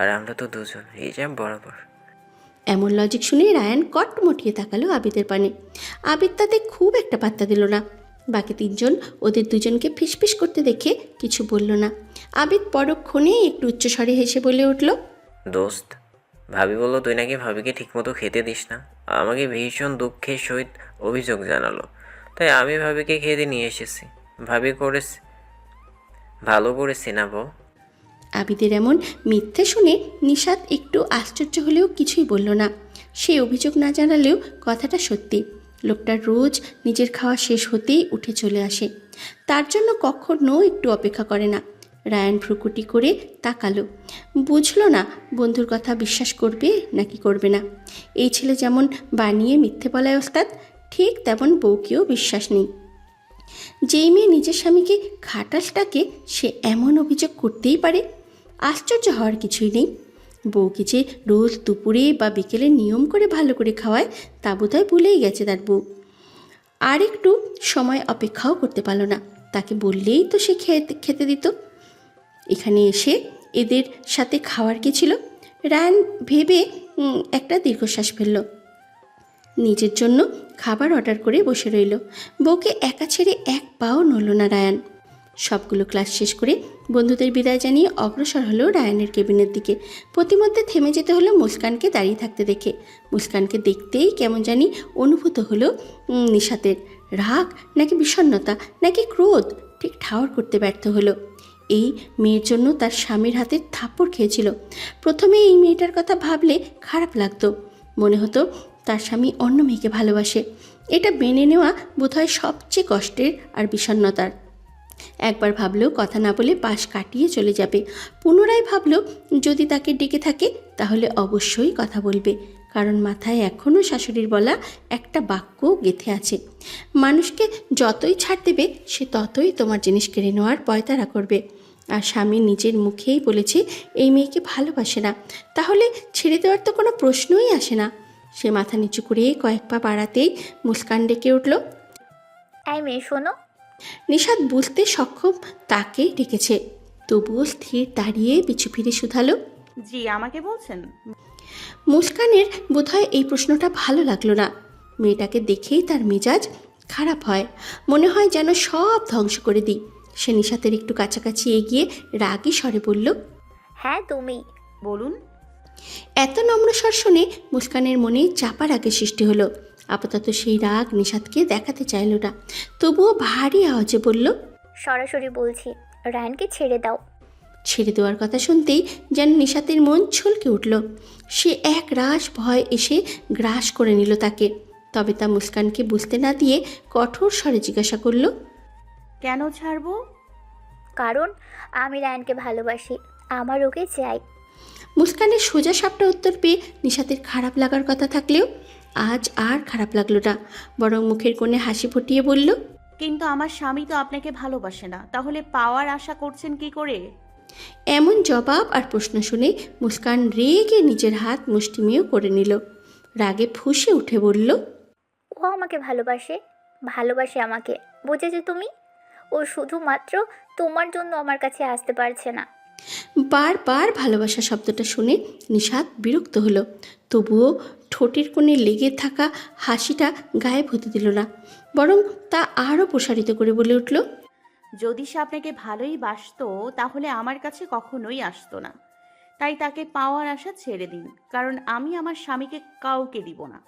আর আমরা তো দুজন হিজাব বরাবর। এমন লজিক শুনে রায়ান কটমটিয়ে তাকালো আবিদের পানে। আবিদ তাতে খুব একটা পাত্তা দিল না। বাকি 3 জন ওদের দুজনকে ফিসফিস করতে দেখে কিছু বলল না। আবিদ পরক্ষণে একটু উচ্চস্বরে হেসে বলে উঠল, দোস্ত, ভাবি বললো তুই নাকি ভাবিকে ঠিকমতো খেতে দিস না। আমাকে ভীষণ দুঃখের সহিত অভিযোগ জানালো, তাই আমি ভাবিকে খেতে নিয়ে এসেছি। ভালো করেছি না বউ? আবিদের এমন মিথ্যে শুনে নিশাত একটু আশ্চর্য হলেও কিছুই বলল না। সে অভিযোগ না জানালেও কথাটা সত্যি। লোকটা রোজ নিজের খাওয়া শেষ হতেই উঠে চলে আসে, তার জন্য কখনো একটু অপেক্ষা করে না। রায়ান ভ্রুকুটি করে তাকালো, বুঝলো না বন্ধুর কথা বিশ্বাস করবে নাকি করবে না। এই ছেলে যেমন বানিয়ে মিথ্যে বলায় ওস্তাদ, ঠিক তেমন বউকেও বিশ্বাস নেই। যেই মেয়ে নিজের স্বামীকে খাটাসটাকে সে এমন অভিযোগ করতেই পারে, আশ্চর্য হওয়ার কিছুই নেই। বউকে যে রোজ দুপুরে বা বিকেলে নিয়ম করে ভালো করে খাওয়ায় তা বোধহয় ভুলেই গেছে তার বউ। আর একটু সময় অপেক্ষাও করতে পারল না, তাকে বললেই তো সে খেতে দিত। এখানে এসে এদের সাথে খাওয়ার কি ছিল? রায়ান ভেবে একটা দীর্ঘশ্বাস ফেলল। নিজের জন্য খাবার অর্ডার করে বসে রইল। বউকে একা ছেড়ে এক পাও নড়ল না রায়ান। সবগুলো ক্লাস শেষ করে বন্ধুদের বিদায় জানিয়ে অগ্রসর হলো রায়ানের কেবিনের দিকে। প্রতিমধ্যে থেমে যেতে হলো মুস্কানকে দাঁড়িয়ে থাকতে দেখে। মুস্কানকে দেখতেই কেমন জানি অনুভূত হলো নিশাতের। রাগ নাকি বিষণ্ণতা নাকি ক্রোধ ঠিক ঠাওর করতে ব্যর্থ হলো। এই মেয়ের জন্য তার স্বামীর হাতে থাপ্পড় খেয়েছিল। প্রথমে এই মেয়েটার কথা ভাবলে খারাপ লাগতো, মনে হতো তার স্বামী অন্য মেয়েকে ভালোবাসে। এটা মেনে নেওয়া বোধহয় সবচেয়ে কষ্টের আর বিষণ্ণতার। একবার ভাবলেও কথা না বলে পাশ কাটিয়ে চলে যাবে। পুনরায় ভাবলো যদি তাকে ডেকে থাকে তাহলে অবশ্যই কথা বলবে, কারণ মাথায় এখনও শাশুড়ির বলা একটা বাক্য গেঁথে আছে, মানুষকে যতই ছাড় দেবে সে ততই তোমার জিনিস কেড়ে নেওয়ার পয়তারা করবে। আর স্বামী নিজের মুখেই বলেছে এই মেয়েকে ভালোবাসে না, তাহলে ছেড়ে দেওয়ার তো কোনো প্রশ্নই আসে না। সে মাথা নিচু করে কয়েক পা বাড়াতেই মুস্কান ডেকে উঠল, এই মেয়ে শোনো। নিশাত বুঝতে সক্ষম তাকেই ডেকেছে, তবুও স্থির দাঁড়িয়ে পিছু ফিরে শুধালো, জি আমাকে বলছেন? মুস্কানের বোধহয় এই প্রশ্নটা ভালো লাগলো না। মেয়েটাকে দেখেই তার মেজাজ খারাপ হয়, মনে হয় যেন সব ধ্বংস করে দিই। সে নিশাতের একটু কাছাকাছি এগিয়ে রাগী স্বরে বলল, হ্যাঁ তুমি বলুন। এত নম্র স্বর শুনে মুস্কানের মনে চাপা রাগের সৃষ্টি হলো। আপাতত সেই রাগ নিশাতকে দেখাতে চাইল না, তবুও ভারী আওয়াজে বলল, সরাসরি বলছি, রায়ানকে ছেড়ে দাও। ছেড়ে দেওয়ার কথা শুনতেই যেন নিশাতের মন ছলকে উঠল। সে এক রাশ ভয় এসে গ্রাস করে নিল তাকে। তবে তা মুস্কানকে বুঝতে না দিয়ে কঠোর স্বরে জিজ্ঞাসা করল, কেন ছাড়বো? কারণ আমি রায়ানকে ভালোবাসি, আমার ওকে চাই। মুস্কানের সোজা সাপটা উত্তর পেয়ে নিশাতের খারাপ লাগার কথা থাকলেও আজ আর খারাপ লাগলো না, বরং মুখের কোণে হাসি ফুটিয়ে বলল, কিন্তু আমার স্বামী তো আপনাকে ভালোবাসে না, তাহলে পাওয়ার আশা করছেন কি করে? এমন জবাব আর প্রশ্ন শুনে মুস্কান রেগে নিজের হাত মুষ্টিমেয় করে নিল। রাগে ফুঁসে উঠে বলল, ও আমাকে ভালোবাসে, ভালোবাসে আমাকে, বুঝেছো তুমি? ও শুধুমাত্র তোমার জন্য আমার কাছে আসতে পারছে না। বারবার ভালোবাসা শব্দটা শুনে নিশাত বিরক্ত হলো। তবুও ঠোঁটের কোণে লেগে থাকা হাসিটা গায়েব হতে দিল না, বরং তা আরও প্রসারিত করে বলে উঠল, যদি সে আপনাকে ভালোই বাসতো তাহলে আমার কাছে কখনোই আসতো না। তাই তাকে পাওয়ার আশা ছেড়ে দিন, কারণ আমি আমার স্বামীকে কাউকে দিব না।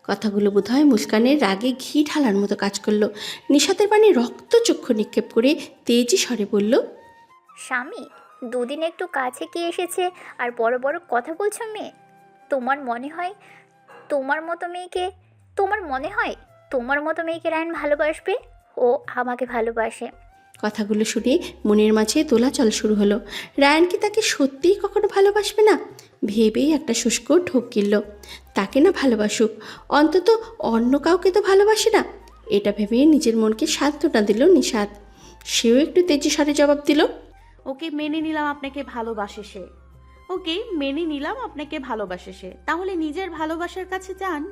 কথাগুলো বোধহয় মুস্কানের রাগে ঘি ঢালার মতো কাজ করলো। নিশাতের পানে রক্তচক্ষু নিক্ষেপ করে তেজি স্বরে বলল, স্বামী, দুদিন একটু কাছে কি এসেছে আর বড় বড় কথা বলছো মেয়ে? তোমার মনে হয় তোমার মতো মেয়েকে রায়ান ভালোবাসবে? ও আমাকে ভালোবাসে। কথাগুলো শুনে মনের মাঝে দোলাচল শুরু হলো। রায়ান কি তাকে সত্যিই কখনো ভালোবাসবে না? ভেবেই একটা শুষ্ক ঢোক গিলল। তাকে না ভালোবাসুক, অন্তত অন্য কাউকে তো ভালোবাসে না। এটা ভেবে নিজের মনকে সান্ত্বনা দিল নিশাত। সেও একটু তেজি স্বরে জবাব দিল, ওকে মেনে নিলাম আপনাকে ভালোবাসে সে। তাহলে নিজের ভালোবাসার কাছে যান,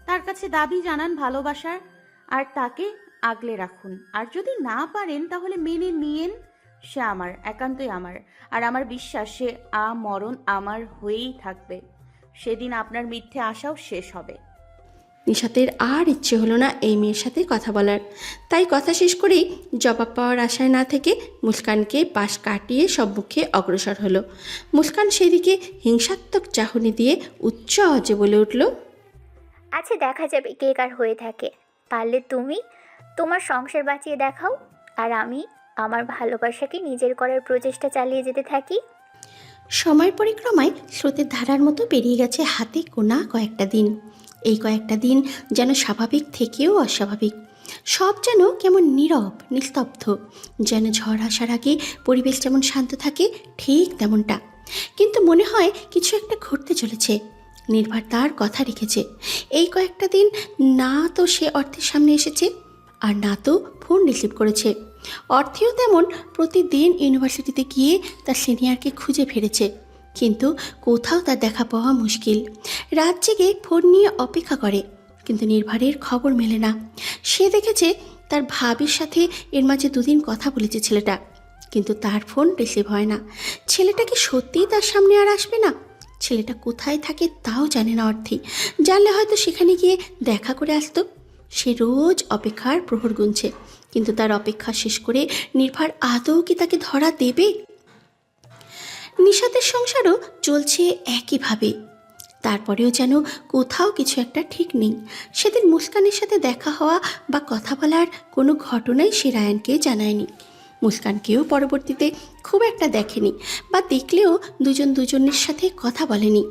তার কাছে দাবি জানান ভালোবাসার, আর তাকে আগলে রাখুন। আর যদি না পারেন তাহলে মেনে নিয়েন সে আমার, একান্তই আমার। আর আমার বিশ্বাস সে মরণ আমার হয়েই থাকবে। সেদিন আপনার মিথ্যে আশাও শেষ হবে। নিশাতের আর ইচ্ছে হলো না এই মেয়ের সাথে কথা বলার। তাই কথা শেষ করেই জবাব পাওয়ার আশায় না থেকে মুস্কানকে পাশ কাটিয়ে সম্মুখে অগ্রসর হলো। মুস্কান সেদিকে হিংসাত্মক চাহনি দিয়ে উচ্চ আওয়াজে বলে উঠল, আচ্ছা, দেখা যাবে কে কার হয়ে থাকে। পারলে তুমি তোমার সংসার বাঁচিয়ে দেখাও, আর আমি আমার ভালোবাসাকে নিজের করার প্রচেষ্টা চালিয়ে যেতে থাকি। সময় পরিক্রমায় স্রোতের ধারার মতো পেরিয়ে গেছে হাতে গোনা কয়েকটা দিন। এই কয়েকটা দিন যেন স্বাভাবিক থেকেও অস্বাভাবিক। সব যেন কেমন নীরব, নিস্তব্ধ। যেন ঝড় আসার আগে পরিবেশ যেমন শান্ত থাকে, ঠিক তেমনটা। কিন্তু মনে হয় কিছু একটা ঘটতে চলেছে। নির্ভর তার কথা রেখেছে। এই কয়েকটা দিন না তো সে অর্থের সামনে এসেছে, আর না তো ফোন রিসিভ করেছে। অর্থেও তেমন প্রতিদিন ইউনিভার্সিটিতে গিয়ে তার সিনিয়রকে খুঁজে ফিরেছে, কিন্তু কোথাও তার দেখা পাওয়া মুশকিল। রাত জেগে ফোন নিয়ে অপেক্ষা করে, কিন্তু নির্ভরের খবর মেলে না। সে দেখেছে তার ভাবির সাথে এর মাঝে দুদিন কথা বলেছে ছেলেটা, কিন্তু তার ফোন রিসিভ হয় না। ছেলেটা কি সত্যিই তার সামনে আর আসবে না? ছেলেটা কোথায় থাকে তাও জানে না অর্থী। জানলে হয়তো সেখানে গিয়ে দেখা করে আসতো। সে রোজ অপেক্ষার প্রহর গুনছে, কিন্তু তার অপেক্ষা শেষ করে নির্ভর আদৌ কি তাকে ধরা দেবে? নিশাতের সংসারও চলছে একইভাবে। তারপরেও যেন কোথাও কিছু একটা ঠিক নেই। সেদিন মুস্কানের সাথে দেখা হওয়া বা কথা বলার কোনো ঘটনাই সে রায়ানকে জানায়নি। মুস্কানকেও পরবর্তীতে খুব একটা দেখেনি, বা দেখলেও দুজন দুজনের সাথে কথা বলেনি।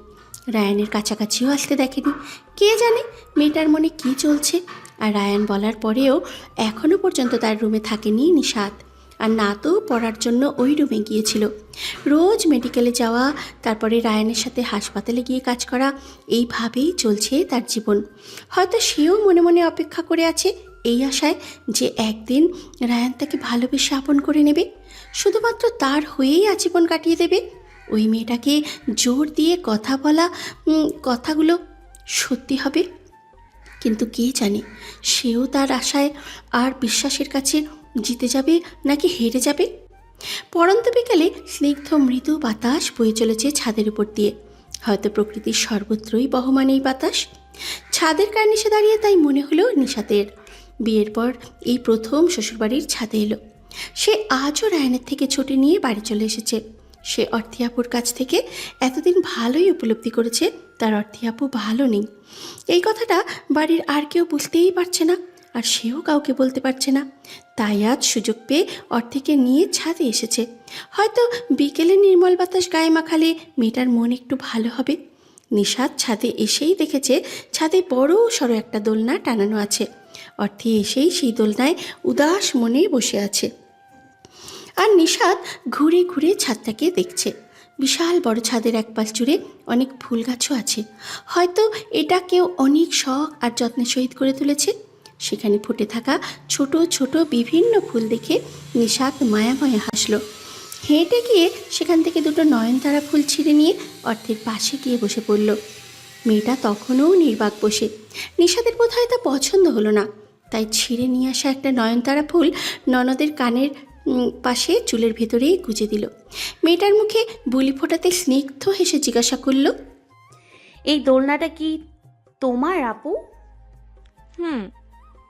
রায়ানের কাছাকাছিও আসতে দেখেনি। কে জানে মেয়েটার মনে কী চলছে। আর রায়ান বলার পরেও এখনও পর্যন্ত তার রুমে থাকেনি নিশাত, আর না তো পড়ার জন্য ওই রুমে গিয়েছিল। রোজ মেডিকেলে যাওয়া, তারপরে রায়ানের সাথে হাসপাতালে গিয়ে কাজ করা, এইভাবেই চলছে তার জীবন। হয়তো সেও মনে মনে অপেক্ষা করে আছে এই আশায় যে একদিন রায়ান তাকে ভালোবেসে আপন করে নেবে, শুধুমাত্র তার হয়েই আজীবন কাটিয়ে দেবে। ওই মেয়েটাকে জোর দিয়ে কথা বলা কথাগুলো সত্যি হবে। কিন্তু কে জানে সেও তার আশায় আর বিশ্বাসের কাছে জিতে যাবে নাকি হেরে যাবে। পরন্ত বিকালে স্নিগ্ধ মৃদু বাতাস বয়ে চলেছে ছাদের উপর দিয়ে। হয়তো প্রকৃতির সর্বত্রই বহমান এই বাতাস। ছাদের কার্নিশে দাঁড়িয়ে তাই মনে হলো নিশাতের বিয়ের পর এই প্রথম শ্বশুরবাড়ির ছাদে এলো। সে আজও রায়ানের থেকে ছুটি নিয়ে বাড়ি চলে এসেছে। সে অর্থিয়াপুর কাছ থেকে এতদিন ভালোই উপলব্ধি করেছে তার অর্থিয়াপু ভালো নেই। এই কথাটা বাড়ির আর কেউ বুঝতেই পারছে না। আর সেও কাউকে বলতে পারছে না। তাই আজ সুযোগ পেয়ে অর্থিকে নিয়ে ছাদে এসেছে। হয়তো বিকেলে নির্মল বাতাস গায়ে মাখালে মেয়েটার মন একটু ভালো হবে। নিশাদ ছাদে এসেই দেখেছে ছাদে বড় সড়ো একটা দোলনা টানানো আছে। অর্থি এসেই সেই দোলনায় উদাস মনে বসে আছে। আর নিশাদ ঘুরে ঘুরে ছাদটাকে দেখছে। বিশাল বড় ছাদের এক পাশ জুড়ে অনেক ফুল গাছও আছে। হয়তো এটা কেউ অনেক শখ আর যত্নের সহিত করে তুলেছে। সেখানে ফুটে থাকা ছোট ছোট বিভিন্ন ফুল দেখে নিশাদ মায়াময় হাসল। হেঁটে গিয়ে সেখান থেকে দুটো নয়নতারা ফুল ছিঁড়ে নিয়ে অর্থের পাশে গিয়ে বসে পড়ল। মেয়েটা তখনও নির্বাক বসে। নিশাদের বোধহয় তা পছন্দ হলো না, তাই ছিঁড়ে নিয়ে আসা একটা নয়নতারা ফুল ননদের কানের পাশে চুলের ভেতরেই গুজে দিল। মেয়েটার মুখে বুলি ফোটাতে স্নিগ্ধ হেসে জিজ্ঞাসা করল, এই দোলনাটা কি তোমার আপু? হুম